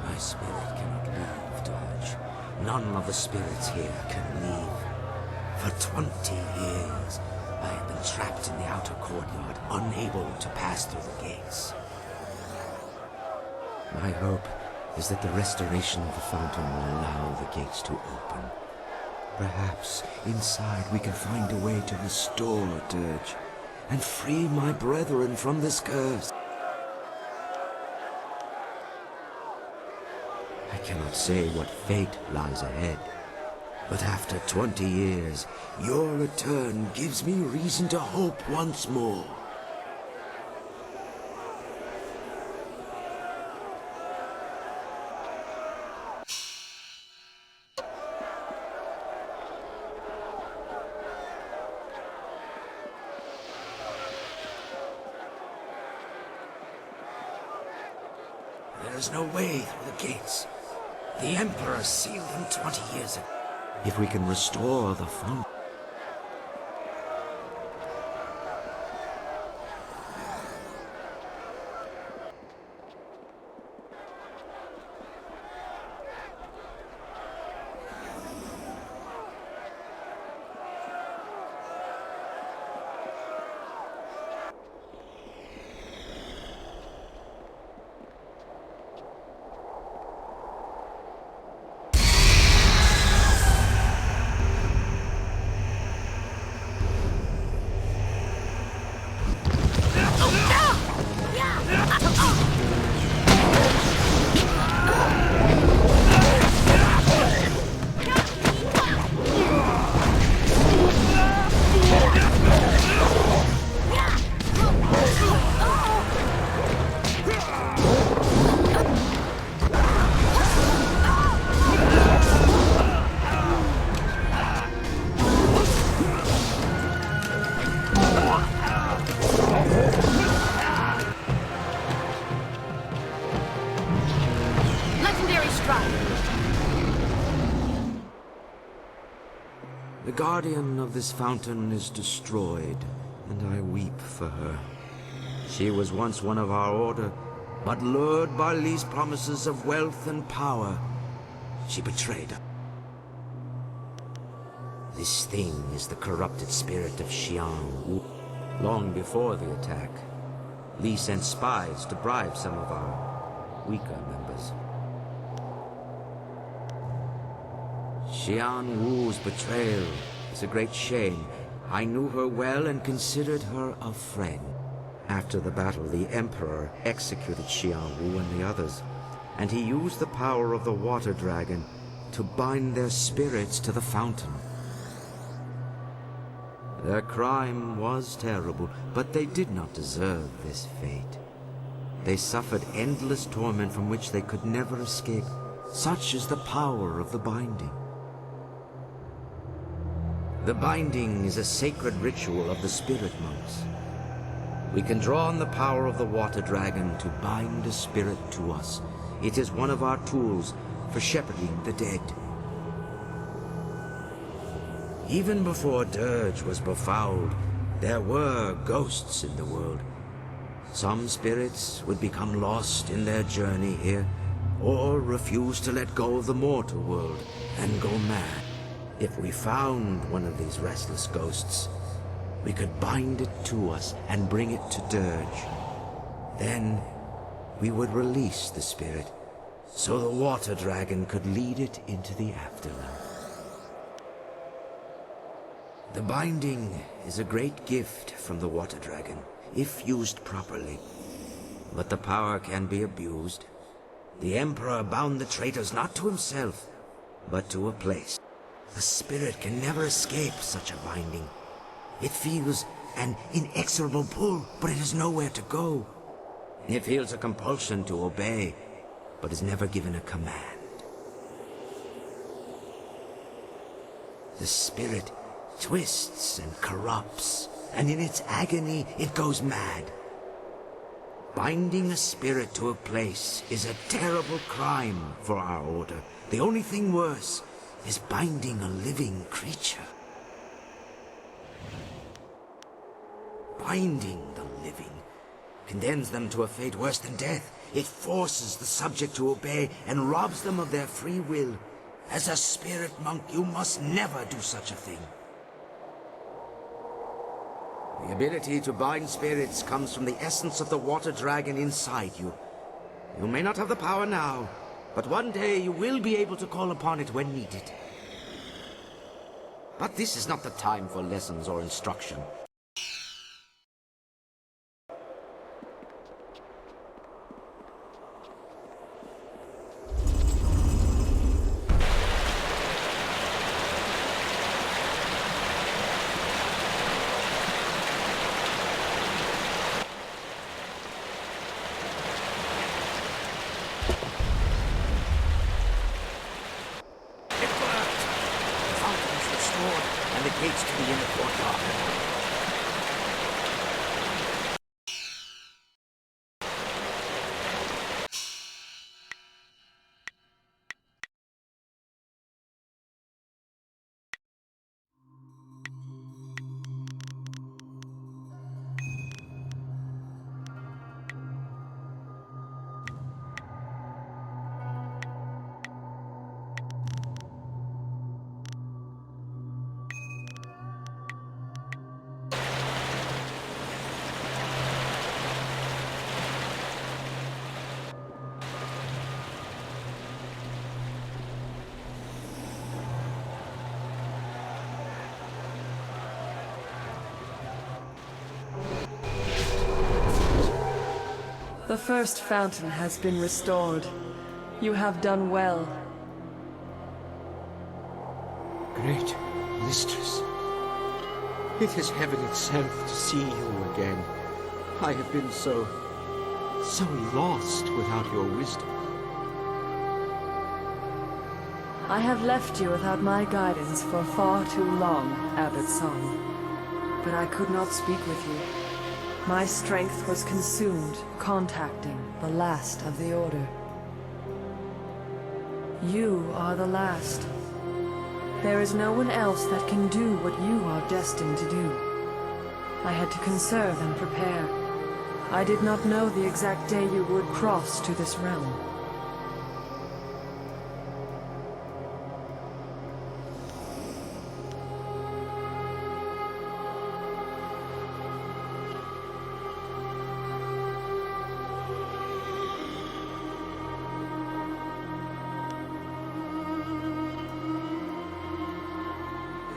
My spirit cannot leave, Dirge. None of the spirits here can leave. For 20 years, I have been trapped in the outer courtyard, unable to pass through the gates. My hope is that the restoration of the fountain will allow the gates to open. Perhaps inside we can find a way to restore Dirge and free my brethren from this curse. I cannot say what fate lies ahead, but after 20 years, your return gives me reason to hope once more. There's no way through the gates. The Emperor sealed them 20 years ago. If we can restore the fountain... The guardian of this fountain is destroyed, and I weep for her. She was once one of our order, but lured by Li's promises of wealth and power, she betrayed us. This thing is the corrupted spirit of Xiang Wu. Long before the attack, Li sent spies to bribe some of our weaker members. Xiang Wu's betrayal is a great shame. I knew her well and considered her a friend. After the battle, the Emperor executed Xiang Wu and the others, and he used the power of the Water Dragon to bind their spirits to the fountain. Their crime was terrible, but they did not deserve this fate. They suffered endless torment from which they could never escape. Such is the power of the binding. The binding is a sacred ritual of the spirit monks. We can draw on the power of the Water Dragon to bind a spirit to us. It is one of our tools for shepherding the dead. Even before Dirge was befouled, there were ghosts in the world. Some spirits would become lost in their journey here, or refuse to let go of the mortal world and go mad. If we found one of these restless ghosts, we could bind it to us and bring it to Dirge. Then we would release the spirit, so the Water Dragon could lead it into the afterlife. The binding is a great gift from the Water Dragon, if used properly. But the power can be abused. The Emperor bound the traitors not to himself, but to a place. The spirit can never escape such a binding. It feels an inexorable pull, but it has nowhere to go. It feels a compulsion to obey, but is never given a command. The spirit twists and corrupts, and in its agony it goes mad. Binding a spirit to a place is a terrible crime for our order. The only thing worse is binding a living creature. Binding the living condemns them to a fate worse than death. It forces the subject to obey and robs them of their free will. As a spirit monk, you must never do such a thing. The ability to bind spirits comes from the essence of the Water Dragon inside you. You may not have the power now, but one day you will be able to call upon it when needed. But this is not the time for lessons or instruction. Gates to the inner courtyard. The first fountain has been restored. You have done well. Great mistress, it is heaven itself to see you again. I have been so lost without your wisdom. I have left you without my guidance for far too long, Abbot Song. But I could not speak with you. My strength was consumed contacting the last of the Order. You are the last. There is no one else that can do what you are destined to do. I had to conserve and prepare. I did not know the exact day you would cross to this realm.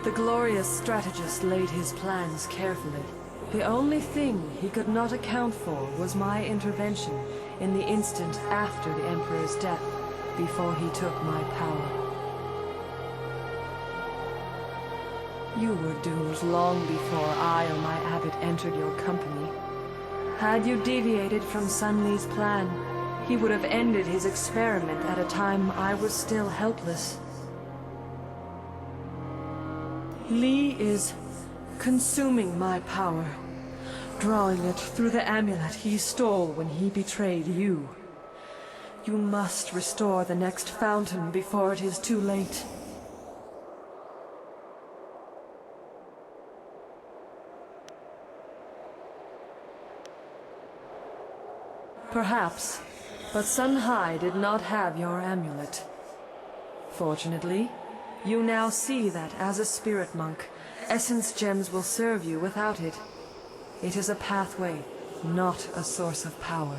The glorious strategist laid his plans carefully. The only thing he could not account for was my intervention in the instant after the Emperor's death, before he took my power. You were doomed long before I or my abbot entered your company. Had you deviated from Sun Li's plan, he would have ended his experiment at a time I was still helpless. Li is consuming my power, drawing it through the amulet he stole when he betrayed you. You must restore the next fountain before it is too late. Perhaps, but Sun Hai did not have your amulet. Fortunately, you now see that as a spirit monk, essence gems will serve you without it. It is a pathway, not a source of power.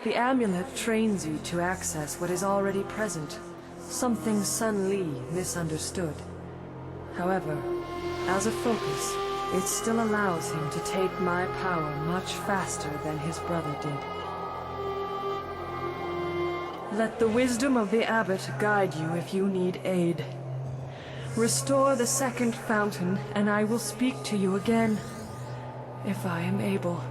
The amulet trains you to access what is already present, something Sun Li misunderstood. However, as a focus, it still allows him to take my power much faster than his brother did. Let the wisdom of the abbot guide you if you need aid. Restore the second fountain, and I will speak to you again, if I am able.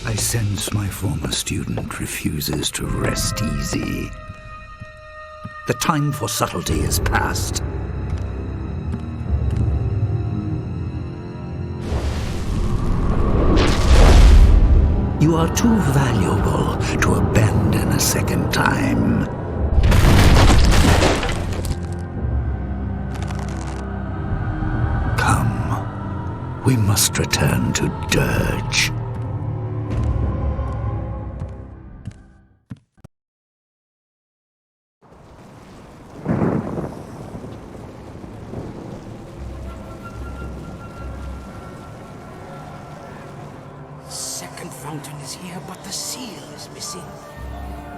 I sense my former student refuses to rest easy. The time for subtlety is past. You are too valuable to abandon a second time. Come, we must return to Dirge.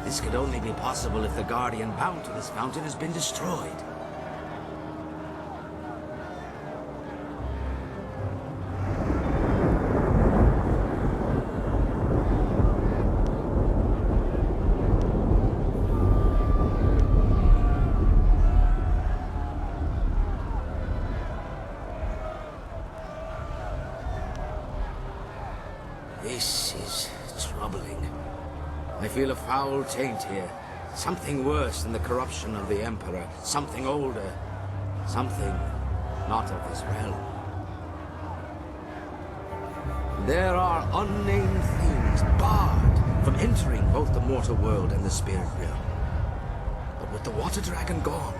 This could only be possible if the Guardian bound to this fountain has been destroyed. This is troubling. I feel a foul taint here. Something worse than the corruption of the Emperor. Something older. Something not of this realm. There are unnamed things barred from entering both the mortal world and the spirit realm. But with the water dragon gone,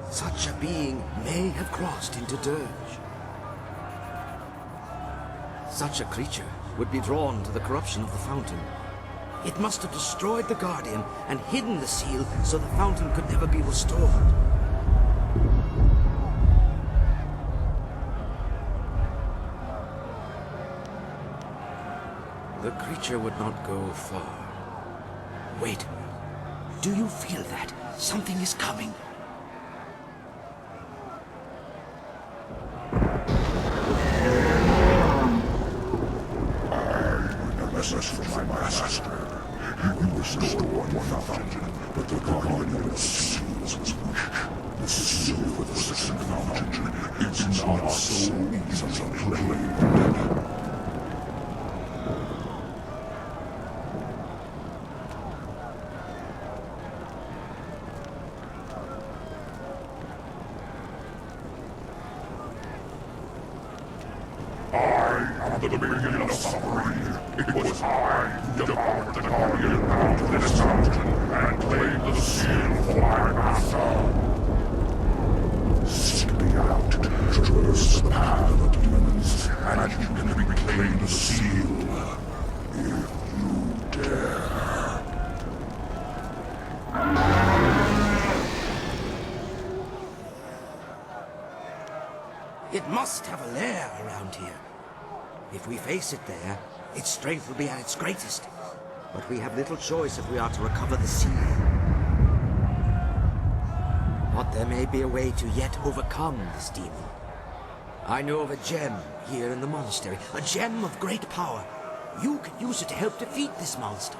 such a being may have crossed into Dirge. Such a creature would be drawn to the corruption of the fountain. It must have destroyed the Guardian and hidden the seal so the fountain could never be restored. The creature would not go far. Wait. Do you feel that? Something is coming. Message from my master. He will restore one fountain, but the Guardian will seize his wish. The seal for the second fountain is not so easily claimed. I am the dominion It was I who devoured the Guardian down to this mountain and claimed the seal for my master. Seek me out, traverse the path of demons, and you can reclaim the seal. If you dare. It must have a lair around here. If we face it there, its strength will be at its greatest. But we have little choice if we are to recover the seal. But there may be a way to yet overcome this demon. I know of a gem here in the monastery, a gem of great power. You can use it to help defeat this monster.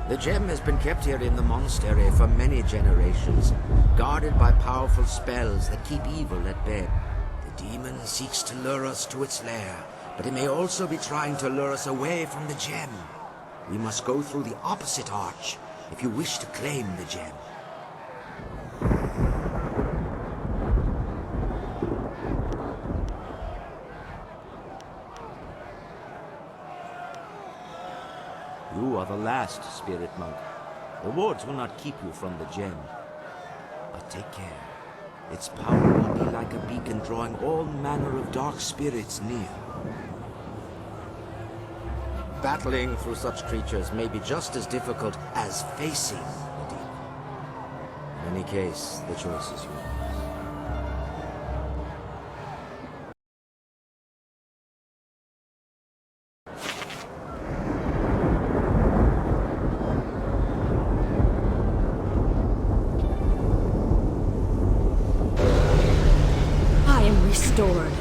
The gem has been kept here in the monastery for many generations, guarded by powerful spells that keep evil at bay. The demon seeks to lure us to its lair, but it may also be trying to lure us away from the gem. We must go through the opposite arch if you wish to claim the gem. You are the last, Spirit Monk. The wards will not keep you from the gem. But take care. Its power will be like a beacon drawing all manner of dark spirits near. Battling through such creatures may be just as difficult as facing the demon. In any case, the choice is yours. I am restored.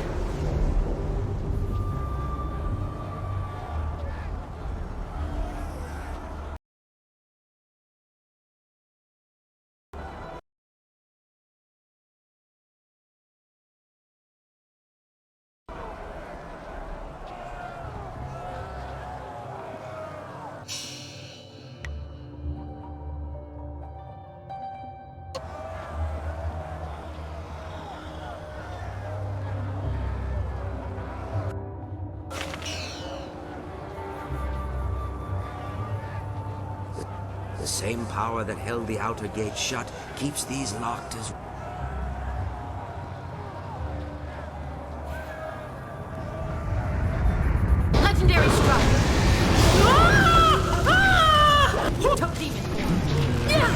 The same power that held the outer gate shut keeps these locked as... Legendary strike. Took demon form.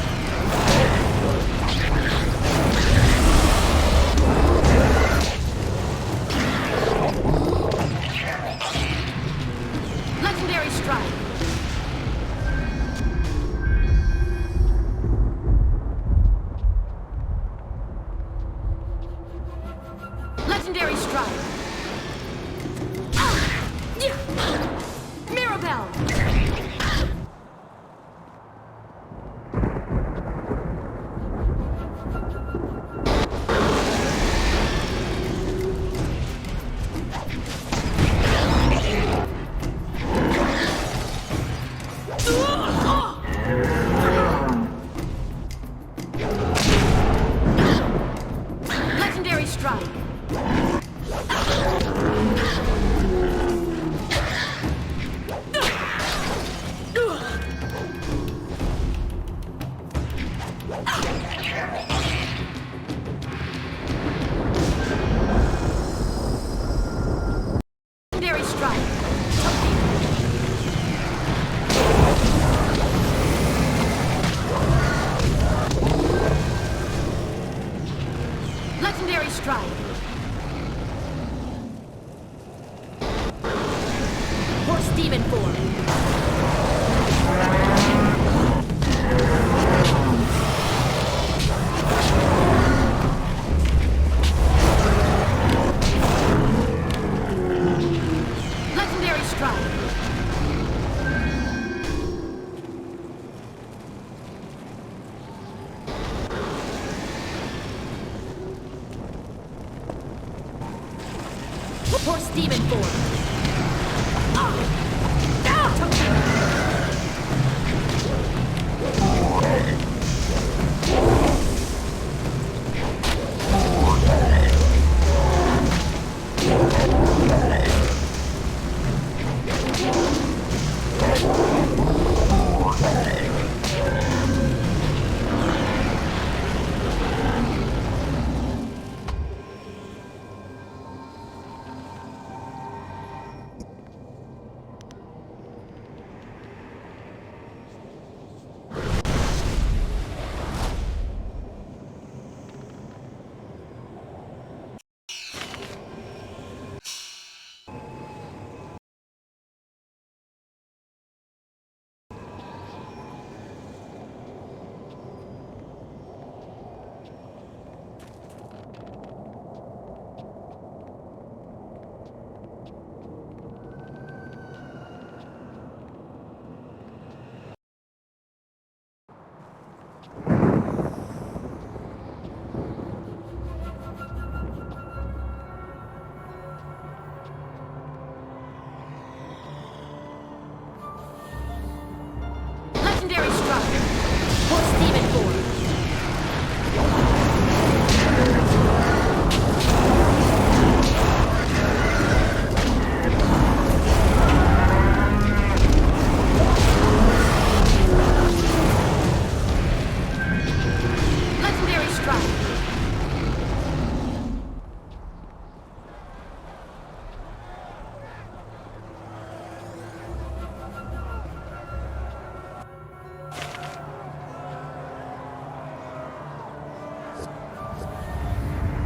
Legendary strike. Legendary strike. Mirabelle. Legendary strike. Legendary strike. Legendary strike. Horse demon form. Legendary strike. Horse demon form.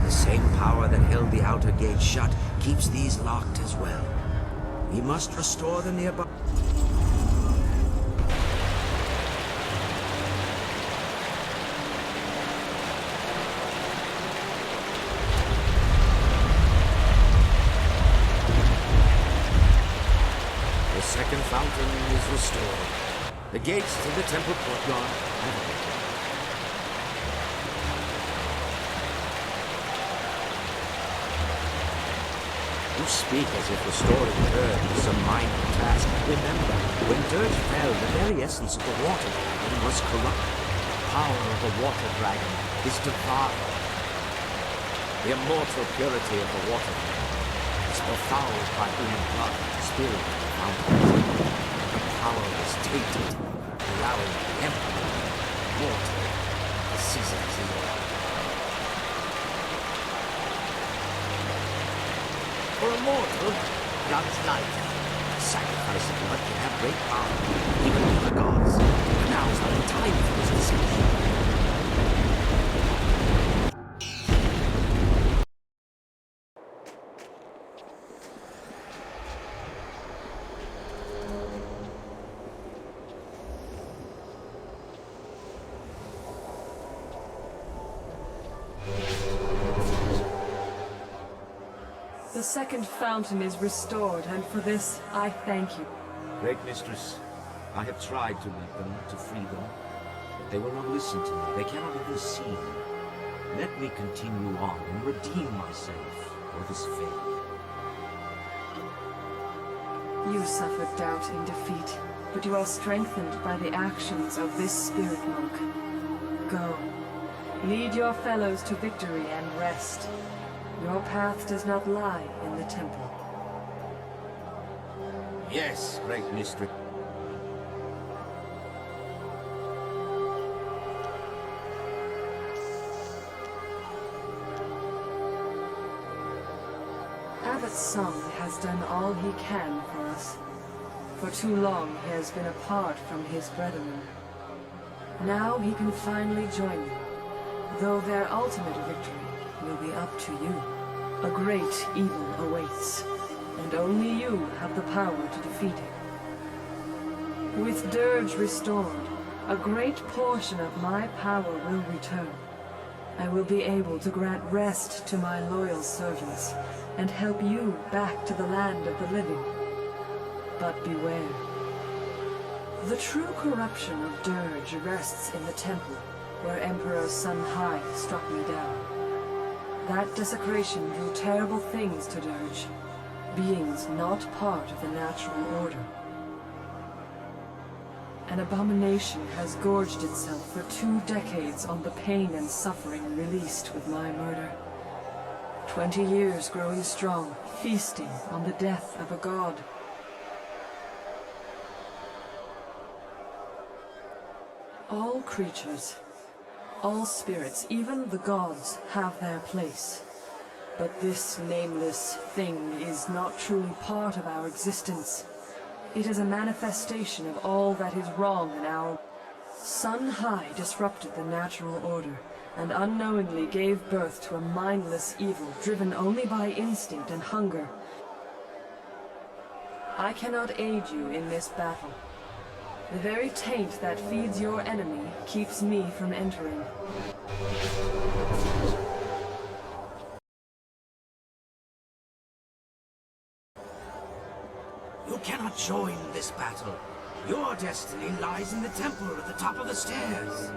The same power that held the outer gate shut keeps these locked as well. We must restore the nearby... The second fountain is restored. The gates to the temple courtyard have opened. You speak as if restoring Dirge is some minor task. Remember, when Dirge fell, the very essence of the water dragon was corrupted. The power of the water dragon is divine. The immortal purity of the water dragon is befouled by human blood, spirit, and mountains. The power is tainted, allowing the Emperor, mortal, to seize it as his own. For a mortal, God's life. The sacrifice of blood can have great power, even for the gods. But now is not the time for this discussion. The second fountain is restored, and for this, I thank you. Great Mistress, I have tried to lead them, to free them, but they will not listen to me. They cannot even see me. Let me continue on and redeem myself for this failure. You suffered doubt in defeat, but you are strengthened by the actions of this spirit monk. Go. Lead your fellows to victory and rest. Your path does not lie in the temple. Yes, Great Mistress. Abbot Song has done all he can for us. For too long he has been apart from his brethren. Now he can finally join you, though their ultimate victory will be up to you. A great evil awaits, and only you have the power to defeat it. With Dirge restored, a great portion of my power will return. I will be able to grant rest to my loyal servants, and help you back to the land of the living. But beware. The true corruption of Dirge rests in the temple, where Emperor Sun Hai struck me down. That desecration drew terrible things to Dirge, beings not part of the natural order. An abomination has gorged itself for 2 decades on the pain and suffering released with my murder. 20 years growing strong, feasting on the death of a god. All creatures, all spirits, even the gods, have their place. But this nameless thing is not truly part of our existence. It is a manifestation of all that is wrong in our... Sun Hai disrupted the natural order, and unknowingly gave birth to a mindless evil driven only by instinct and hunger. I cannot aid you in this battle. The very taint that feeds your enemy keeps me from entering. You cannot join this battle. Your destiny lies in the temple at the top of the stairs.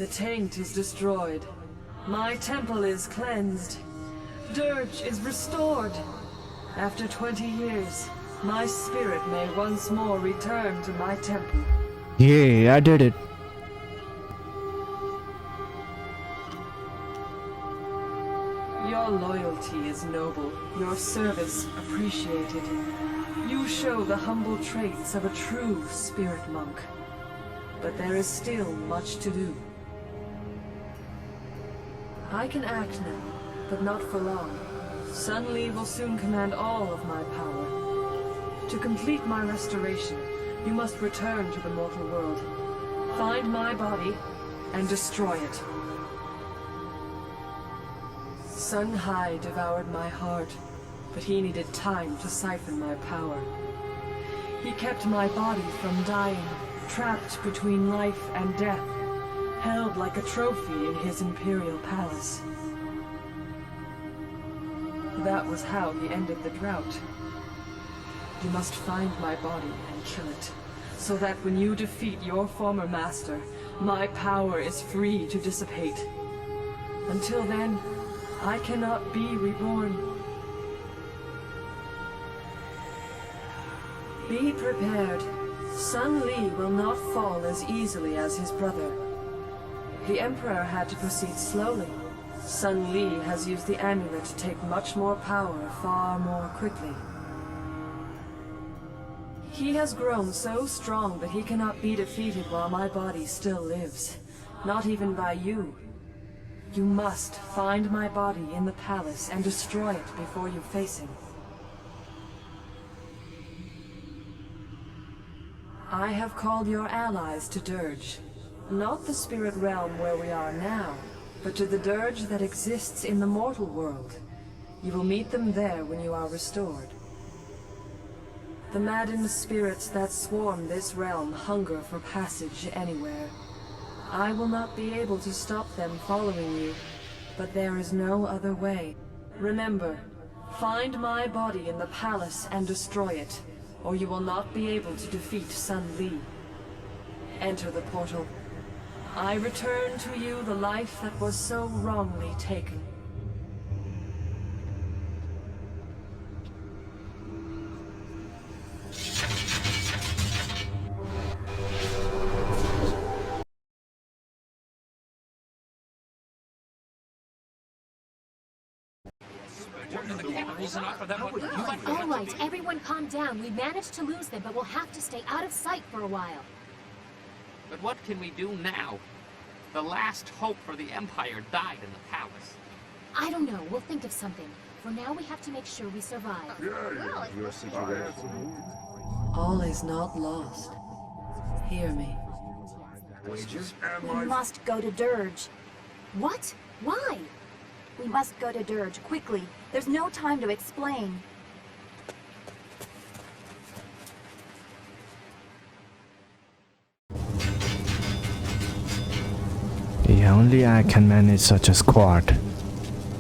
The taint is destroyed. My temple is cleansed. Dirge is restored. After 20 years, my spirit may once more return to my temple. Yay, I did it. Your loyalty is noble, your service appreciated. You show the humble traits of a true spirit monk. But there is still much to do. I can act now, but not for long. Sun Li will soon command all of my power. To complete my restoration, you must return to the mortal world. Find my body and destroy it. Sun Hai devoured my heart, but he needed time to siphon my power. He kept my body from dying, trapped between life and death, held like a trophy in his imperial palace. That was how he ended the drought. You must find my body and kill it, so that when you defeat your former master, my power is free to dissipate. Until then, I cannot be reborn. Be prepared. Sun Li will not fall as easily as his brother. The Emperor had to proceed slowly. Sun Li has used the amulet to take much more power far more quickly. He has grown so strong that he cannot be defeated while my body still lives. Not even by you. You must find my body in the palace and destroy it before you face him. I have called your allies to Dirge. Not the spirit realm where we are now, but to the Dirge that exists in the mortal world. You will meet them there when you are restored. The maddened spirits that swarm this realm hunger for passage anywhere. I will not be able to stop them following you, but there is no other way. Remember, find my body in the palace and destroy it, or you will not be able to defeat Sun Li. Enter the portal. I return to you the life that was so wrongly taken. All right, everyone calm down. We managed to lose them, but we'll have to stay out of sight for a while. But what can we do now? The last hope for the Empire died in the palace. I don't know. We'll think of something. For now, we have to make sure we survive. Your situation. All is not lost. Hear me. We must go to Dirge. What? Why? We must go to Dirge, quickly. There's no time to explain. Yeah, only I can manage such a squad.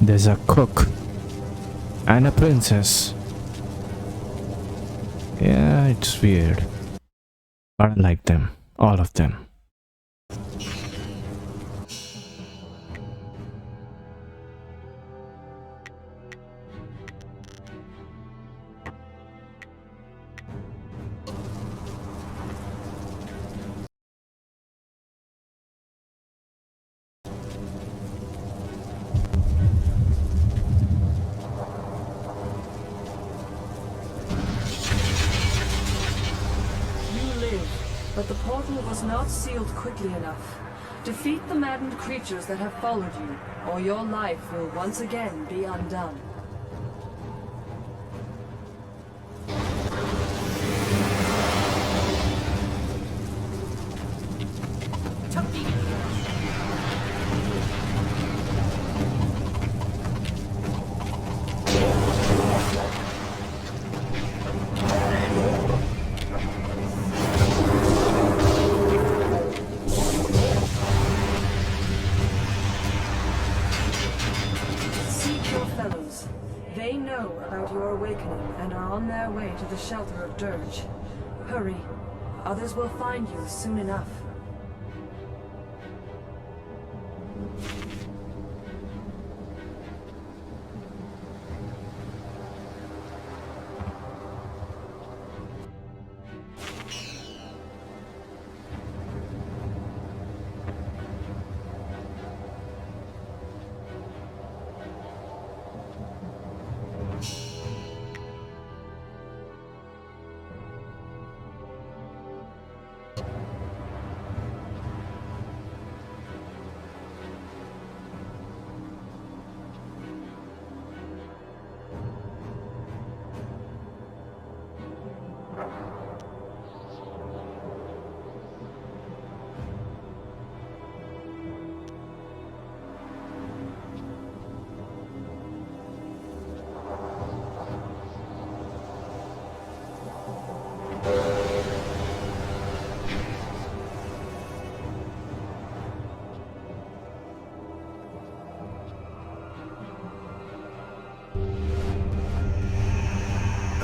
There's a cook and a princess. Yeah, it's weird, but I like them, all of them. But the portal was not sealed quickly enough. Defeat the maddened creatures that have followed you, or your life will once again be undone. They know about your awakening and are on their way to the shelter of Dirge. Hurry. Others will find you soon enough.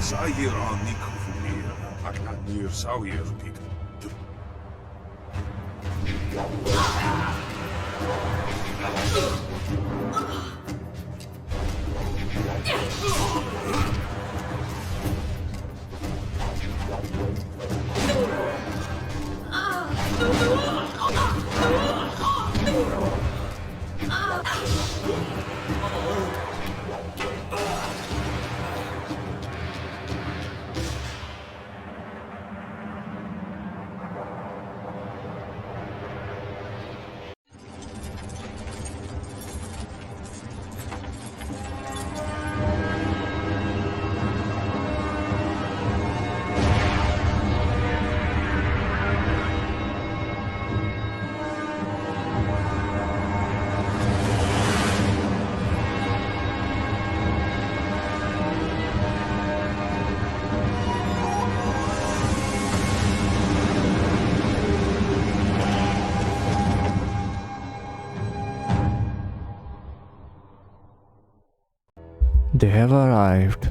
Sair on Nikufumir, Aknat Nir Sawir Pit. They have arrived.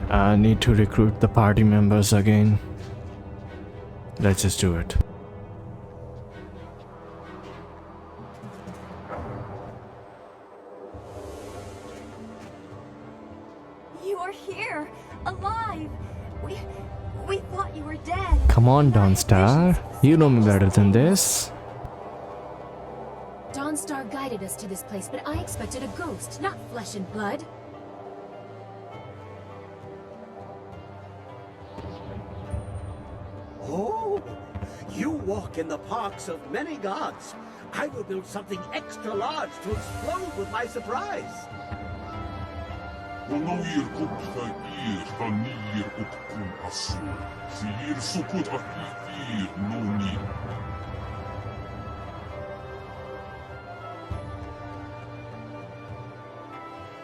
I need to recruit the party members again. Let's just do it. You are here, alive. We thought you were dead. Come on, Dawnstar. You know me better than this. Dawnstar guided us to this place, but I expected a ghost, not flesh and blood. Oh, you walk in the parks of many gods. I will build something extra large to explode with my surprise. Wanawir kupka ir ranir ukkum asu. Sir sukut akir noni.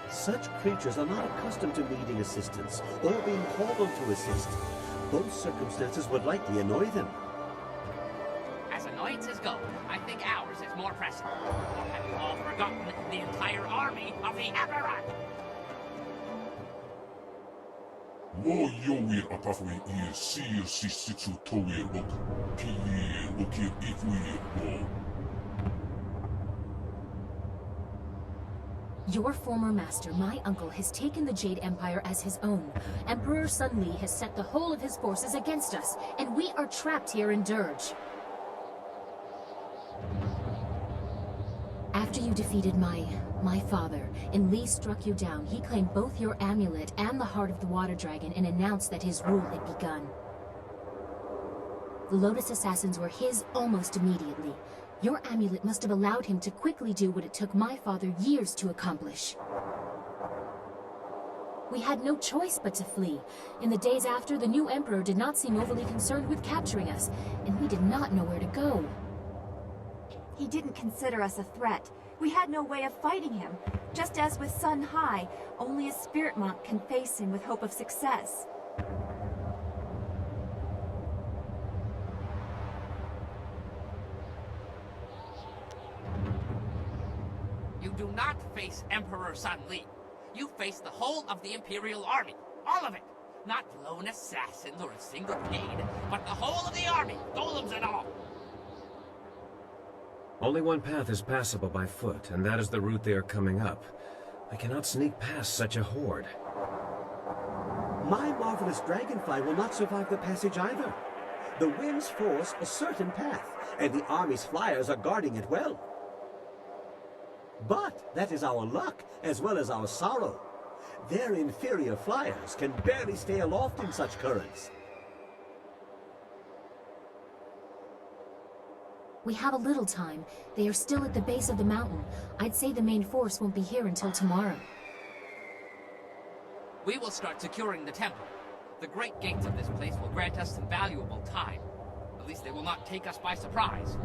Such creatures are not accustomed to needing assistance or being called on to assist. Both circumstances would likely annoy them. As annoyances go, I think ours is more pressing. Or have you all forgotten the entire army of the Emperor? Wo yowir apafwe ir sir sisitsu towir ok. Pir okir ikwir wo. Your former master, my uncle, has taken the Jade Empire as his own. Emperor Sun Li has set the whole of his forces against us, and we are trapped here in Dirge. After you defeated my father, and Li struck you down, he claimed both your amulet and the heart of the water dragon and announced that his rule had begun. The Lotus assassins were his almost immediately. Your amulet must have allowed him to quickly do what it took my father years to accomplish. We had no choice but to flee. In the days after, the new emperor did not seem overly concerned with capturing us, and we did not know where to go. He didn't consider us a threat. We had no way of fighting him. Just as with Sun Hai, only a spirit monk can face him with hope of success. You do not face Emperor Sun Li. You face the whole of the Imperial Army. All of it. Not lone assassins or a single brigade, but the whole of the army, golems and all. Only one path is passable by foot, and that is the route they are coming up. I cannot sneak past such a horde. My marvelous dragonfly will not survive the passage either. The winds force a certain path, and the army's flyers are guarding it well. But that is our luck, as well as our sorrow. Their inferior flyers can barely stay aloft in such currents. We have a little time. They are still at the base of the mountain. I'd say the main force won't be here until tomorrow. We will start securing the temple. The great gates of this place will grant us some valuable time. At least they will not take us by surprise.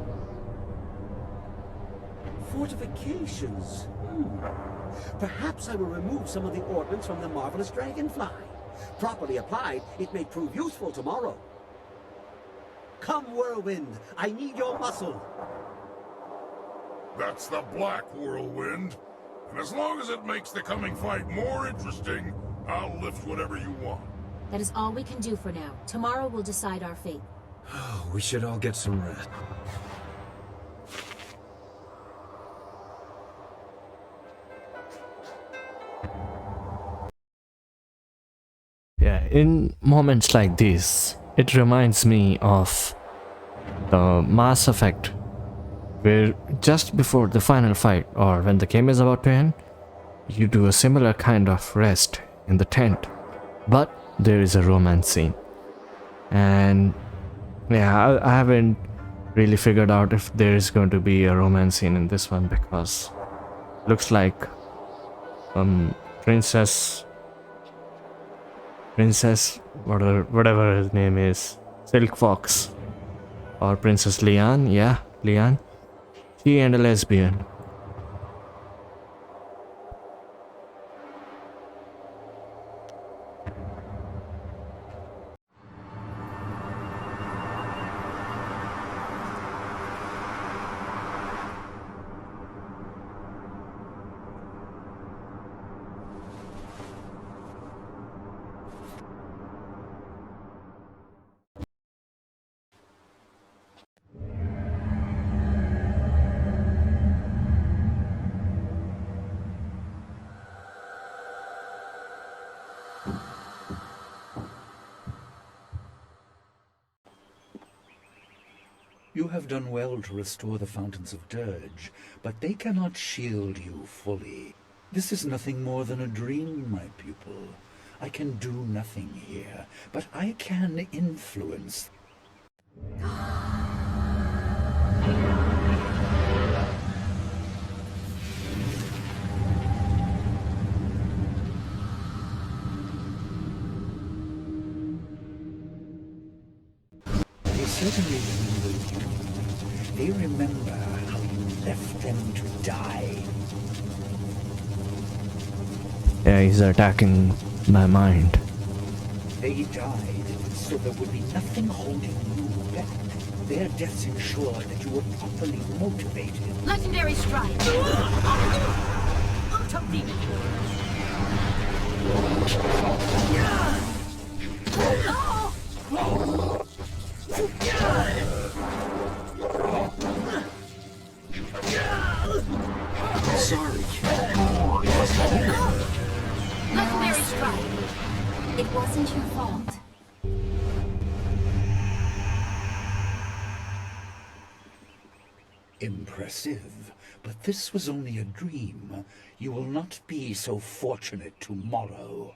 Fortifications? Perhaps I will remove some of the ordnance from the marvelous dragonfly. Properly applied, it may prove useful tomorrow. Come, Whirlwind, I need your muscle. That's the Black Whirlwind. And as long as it makes the coming fight more interesting, I'll lift whatever you want. That is all we can do for now. Tomorrow will decide our fate. Oh, we should all get some rest. Yeah, in moments like this, it reminds me of the Mass Effect, where just before the final fight, or when the game is about to end, you do a similar kind of rest in the tent, but there is a romance scene. And yeah, I haven't really figured out if there is going to be a romance scene in this one, because looks like Princess whatever his name is, Silk Fox, or Princess Leanne, yeah, Leanne, she ain't a lesbian. You have done well to restore the fountains of Dirge, but they cannot shield you fully. This is nothing more than a dream, my pupil. I can do nothing here, but I can influence. They certainly remember you. They remember how you left them to die. Yeah, he's attacking my mind. They died, so there would be nothing holding you back. Their deaths ensured that you were properly motivated. Legendary strike! I'm sorry. Legendary strike! It wasn't your fault. Impressive, but this was only a dream. You will not be so fortunate tomorrow.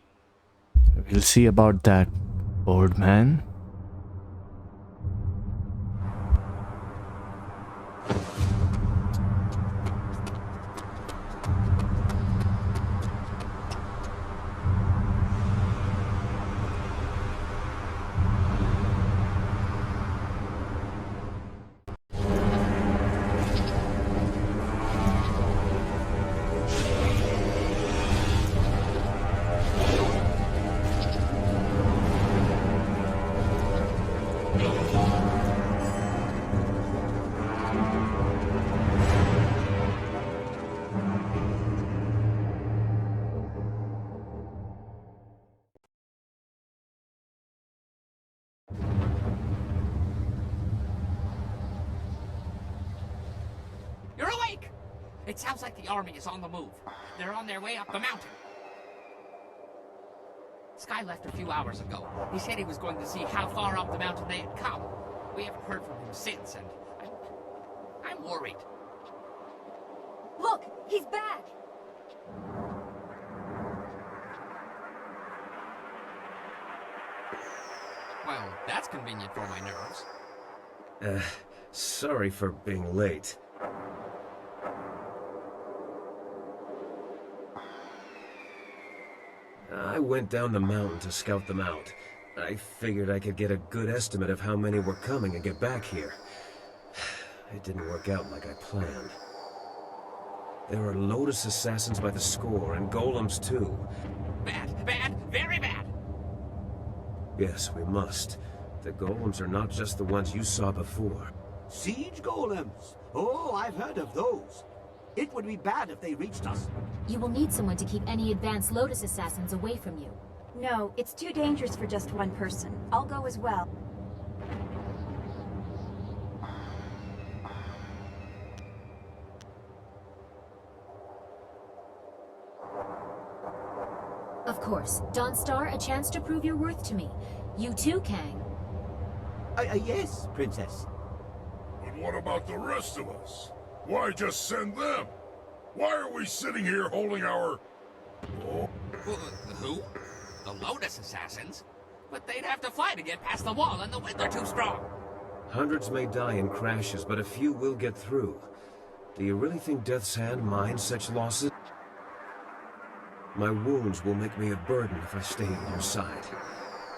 We'll see about that, old man. It sounds like the army is on the move. They're on their way up the mountain. Sky left a few hours ago. He said he was going to see how far up the mountain they had come. We haven't heard from him since, and I'm worried. Look, he's back! Well, that's convenient for my nerves. Sorry for being late. I went down the mountain to scout them out. I figured I could get a good estimate of how many were coming and get back here. It didn't work out like I planned. There are Lotus assassins by the score, and golems too. Bad, bad, very bad! Yes, we must. The golems are not just the ones you saw before. Siege golems? Oh, I've heard of those. It would be bad if they reached us. You will need someone to keep any advanced Lotus assassins away from you. No, it's too dangerous for just one person. I'll go as well. Of course. Dawnstar, a chance to prove your worth to me. You too, Kang. Yes, Princess. But what about the rest of us? Why just send them? Why are we sitting here holding our... Oh. Who? The Lotus assassins? But they'd have to fly to get past the wall, and the wind are too strong. Hundreds may die in crashes, but a few will get through. Do you really think Death's Hand minds such losses? My wounds will make me a burden if I stay at your side.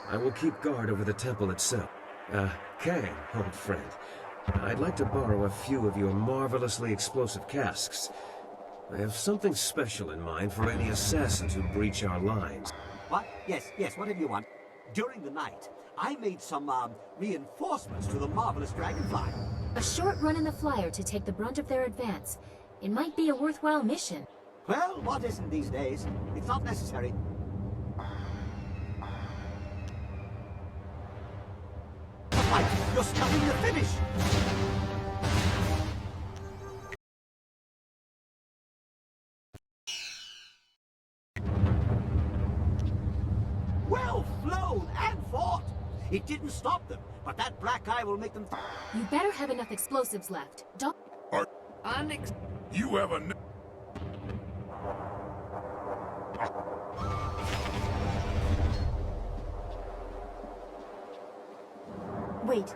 I will keep guard over the temple itself. Kang, old friend, I'd like to borrow a few of your marvelously explosive casks. I have something special in mind for any assassins who breach our lines. What? Yes, what did you want? During the night, I made some, reinforcements to the marvelous dragonfly. A short run in the flyer to take the brunt of their advance. It might be a worthwhile mission. Well, what isn't these days? It's not necessary. Mike, you're stopping the finish! Well flown and fought! It didn't stop them, but that black eye will make them... You better have enough explosives left. Don't... You have a... Wait.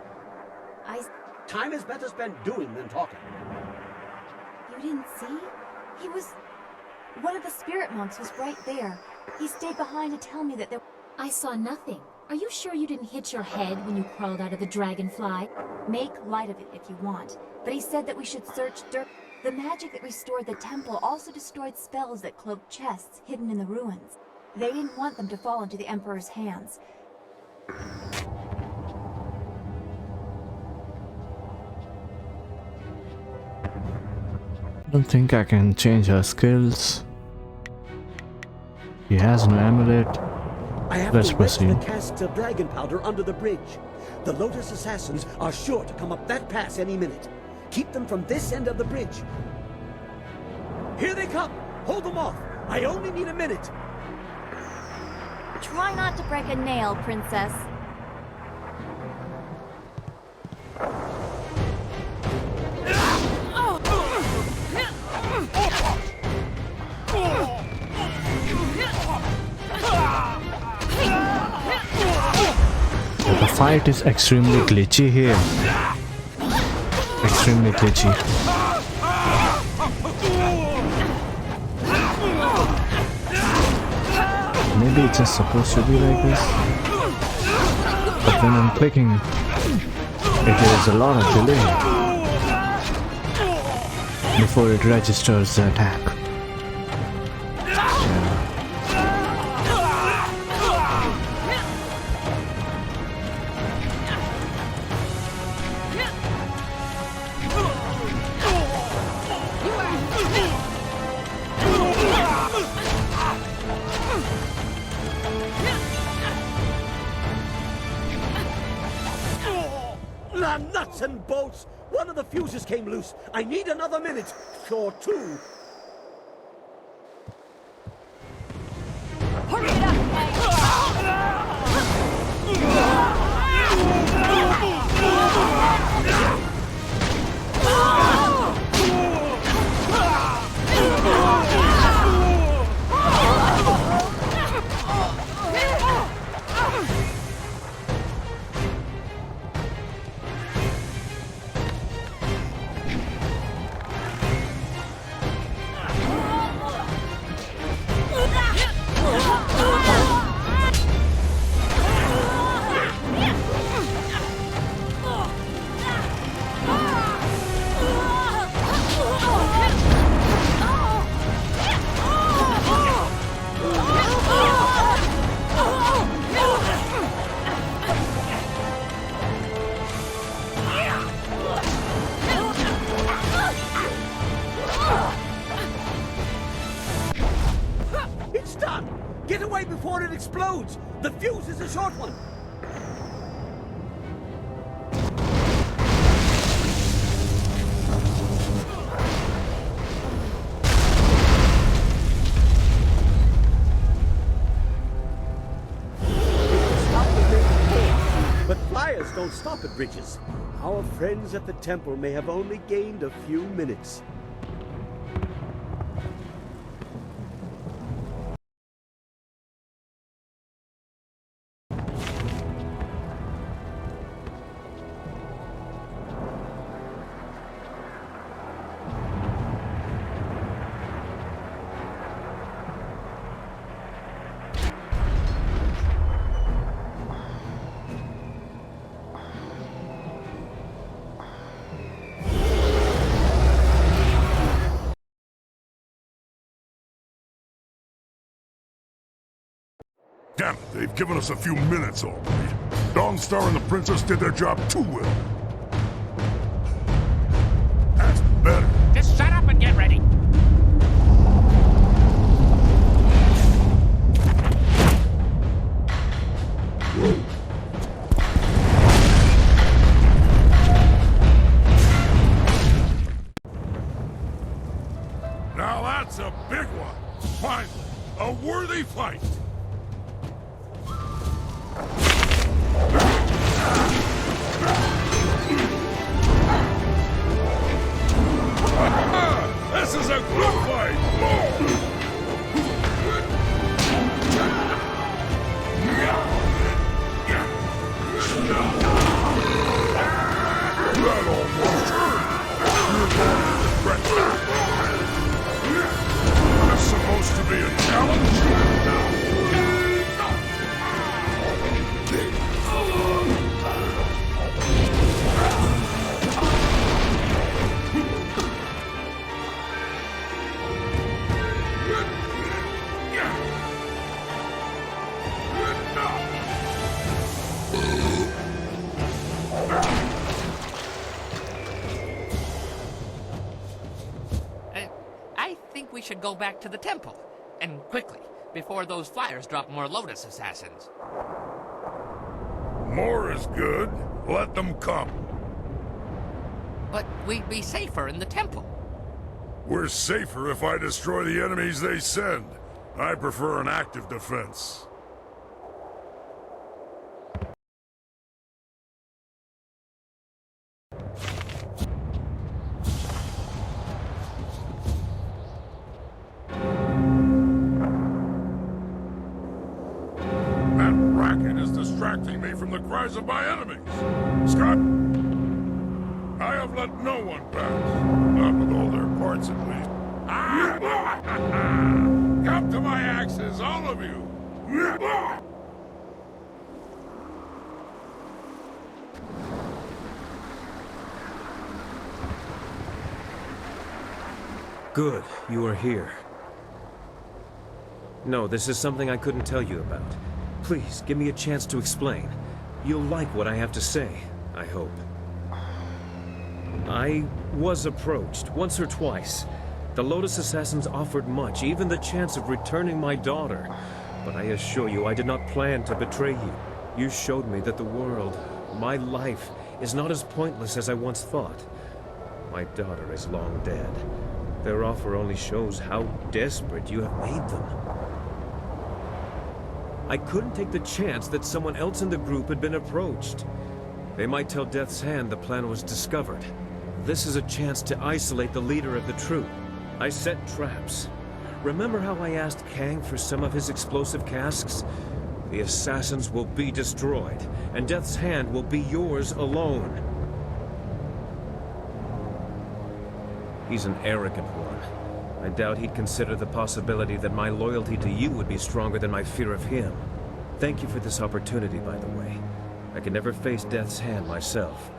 Time is better spent doing than talking. You didn't see? He was... One of the spirit monks was right there. He stayed behind to tell me that there... I saw nothing. Are you sure you didn't hit your head when you crawled out of the dragonfly? Make light of it if you want. But he said that we should search Dirge. The magic that restored the temple also destroyed spells that cloaked chests hidden in the ruins. They didn't want them to fall into the Emperor's hands. I don't think I can change her skills. He has no amulet. I have Let's to wedge proceed. the casks of dragon powder under the bridge. The Lotus assassins are sure to come up that pass any minute. Keep them from this end of the bridge. Here they come! Hold them off! I only need a minute! Try not to break a nail, Princess. The fight is extremely glitchy here. Extremely glitchy. Maybe it's just supposed to be like this. But when I'm clicking, it is a lot of delay before it registers the attack. Nuts and bolts! One of the fuses came loose. I need another minute. Or two. Hurry it up, It's done! Get away before it explodes! The fuse is a short one! But flyers don't stop at bridges. Our friends at the temple may have only gained a few minutes. Damn it, they've given us a few minutes already. Dawnstar and the Princess did their job too well. That's better. Just shut up and get ready. Now that's a big one. Finally, a worthy fight. This is a good fight! That almost hurt! You're going to regret that! This supposed to be a challenge? I think we should go back to the temple. And quickly, before those flyers drop more Lotus assassins. More is good. Let them come. But we'd be safer in the temple. We're safer if I destroy the enemies they send. I prefer an active defense. That racket is distracting me from the cries of my enemies. Scott, I have let no one pass. Not with all their parts, at least. Come to my axes, all of you! Good, you are here. No, this is something I couldn't tell you about. Please, give me a chance to explain. You'll like what I have to say, I hope. I was approached, once or twice. The Lotus assassins offered much, even the chance of returning my daughter. But I assure you, I did not plan to betray you. You showed me that the world, my life, is not as pointless as I once thought. My daughter is long dead. Their offer only shows how desperate you have made them. I couldn't take the chance that someone else in the group had been approached. They might tell Death's Hand the plan was discovered. This is a chance to isolate the leader of the troop. I set traps. Remember how I asked Kang for some of his explosive casks? The assassins will be destroyed, and Death's Hand will be yours alone. He's an arrogant one. I doubt he'd consider the possibility that my loyalty to you would be stronger than my fear of him. Thank you for this opportunity, by the way. I can never face Death's Hand myself,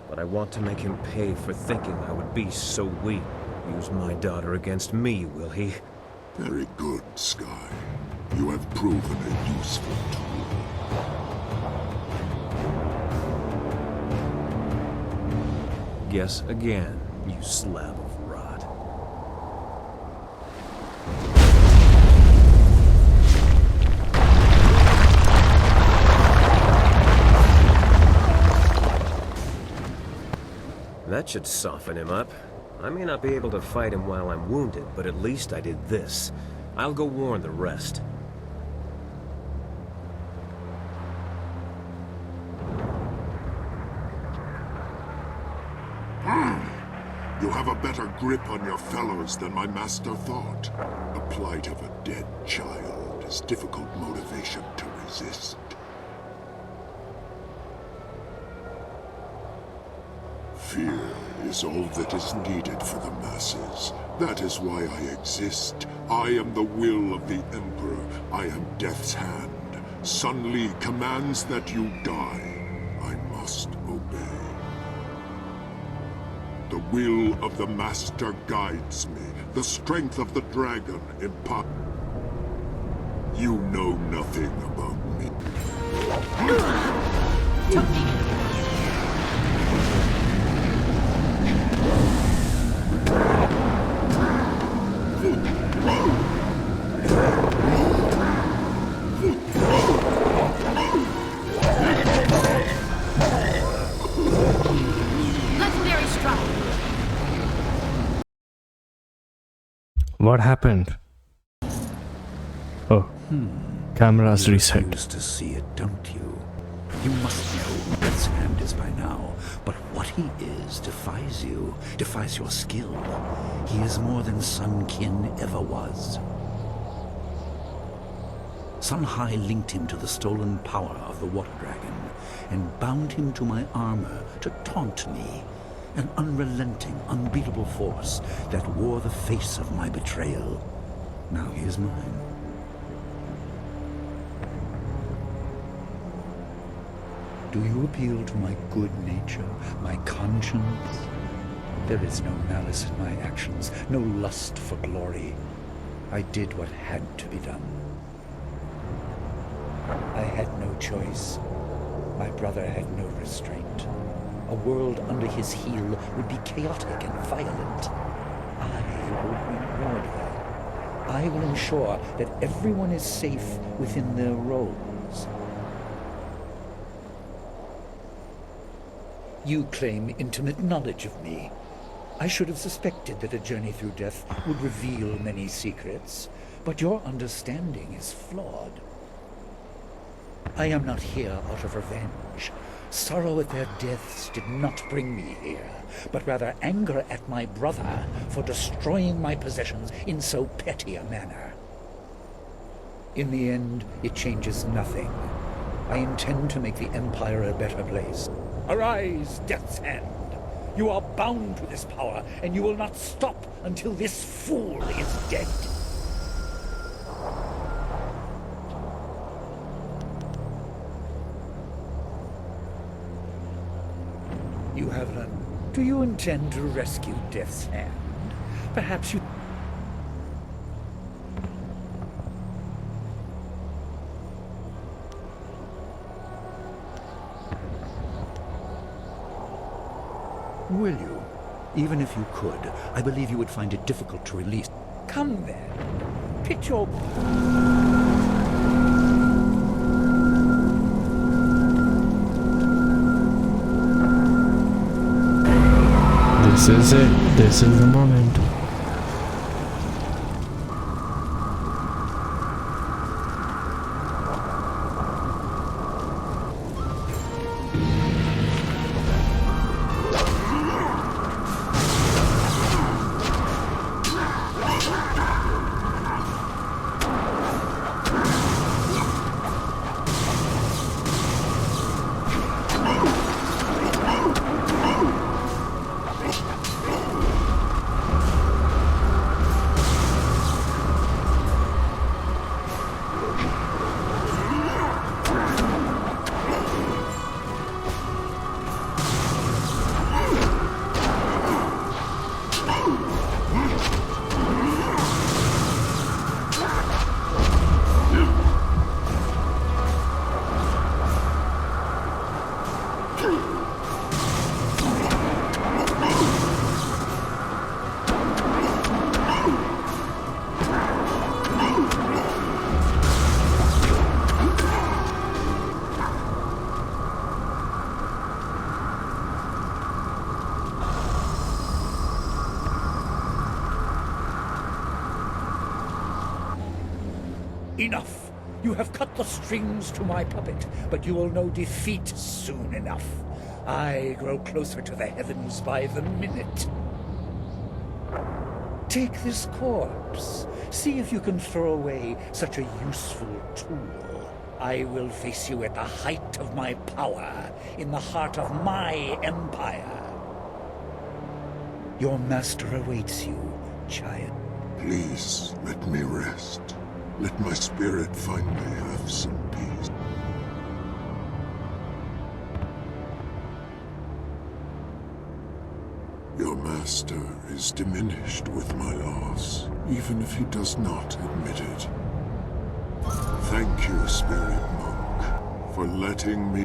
but I want to make him pay for thinking I would be so weak. Use my daughter against me, will he? Very good, Sky. You have proven a useful tool. Guess again, you slab of rot. That should soften him up. I may not be able to fight him while I'm wounded, but at least I did this. I'll go warn the rest. You have a better grip on your fellows than my master thought. The plight of a dead child is difficult motivation to resist. Fear is all that is needed for the masses. That is why I exist. I am the will of the Emperor. I am Death's Hand. Sun Li commands that you die. I must obey. The will of the Master guides me. The strength of the dragon imparts. You know nothing about me. Legendary strike. What happened? Oh. Cameras You reset. refuse to see it, don't you? You must know who Death's Hand is by now, but what he is defies you, defies your skill. He is more than Sun Qin ever was. Sun Hai linked him to the stolen power of the Water Dragon, and bound him to my armor to taunt me. An unrelenting, unbeatable force that wore the face of my betrayal. Now he is mine. Do you appeal to my good nature, my conscience? There is no malice in my actions, no lust for glory. I did what had to be done. I had no choice. My brother had no restraint. A world under his heel would be chaotic and violent. I will reward her. I will ensure that everyone is safe within their roles. You claim intimate knowledge of me. I should have suspected that a journey through death would reveal many secrets, but your understanding is flawed. I am not here out of revenge. Sorrow at their deaths did not bring me here, but rather anger at my brother for destroying my possessions in so petty a manner. In the end, it changes nothing. I intend to make the Empire a better place. Arise, Death's Hand! You are bound to this power, and you will not stop until this fool is dead. You have none. Do you intend to rescue Death's Hand? Perhaps you... Will you? Even if you could, I believe you would find it difficult to release. Come then. Pitch your... This is it. This is the moment. Enough! You have cut the strings to my puppet, but you will know defeat soon enough. I grow closer to the heavens by the minute. Take this corpse. See if you can throw away such a useful tool. I will face you at the height of my power, in the heart of my empire. Your master awaits you, child. Please, let me rest. Let my spirit finally have some peace. Your master is diminished with my loss, even if he does not admit it. Thank you, Spirit Monk, for letting me...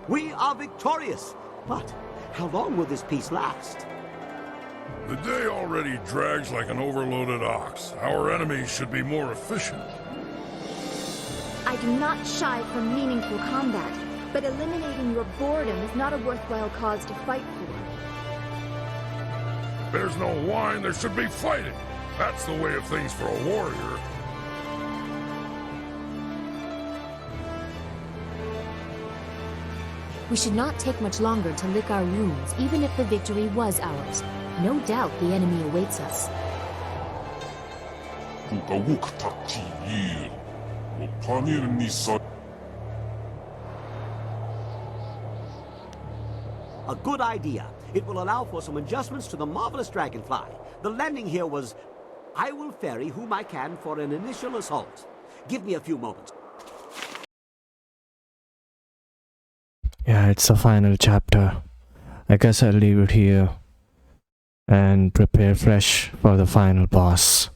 We are victorious! But how long will this peace last? The day already drags like an overloaded ox. Our enemies should be more efficient. I do not shy from meaningful combat, but eliminating your boredom is not a worthwhile cause to fight for. There's no wine, there should be fighting. That's the way of things for a warrior. We should not take much longer to lick our wounds, even if the victory was ours. No doubt the enemy awaits us. A good idea. It will allow for some adjustments to the marvelous dragonfly. The landing here was... I will ferry whom I can for an initial assault. Give me a few moments. Yeah, it's the final chapter. I guess I'll leave it here and prepare fresh for the final boss.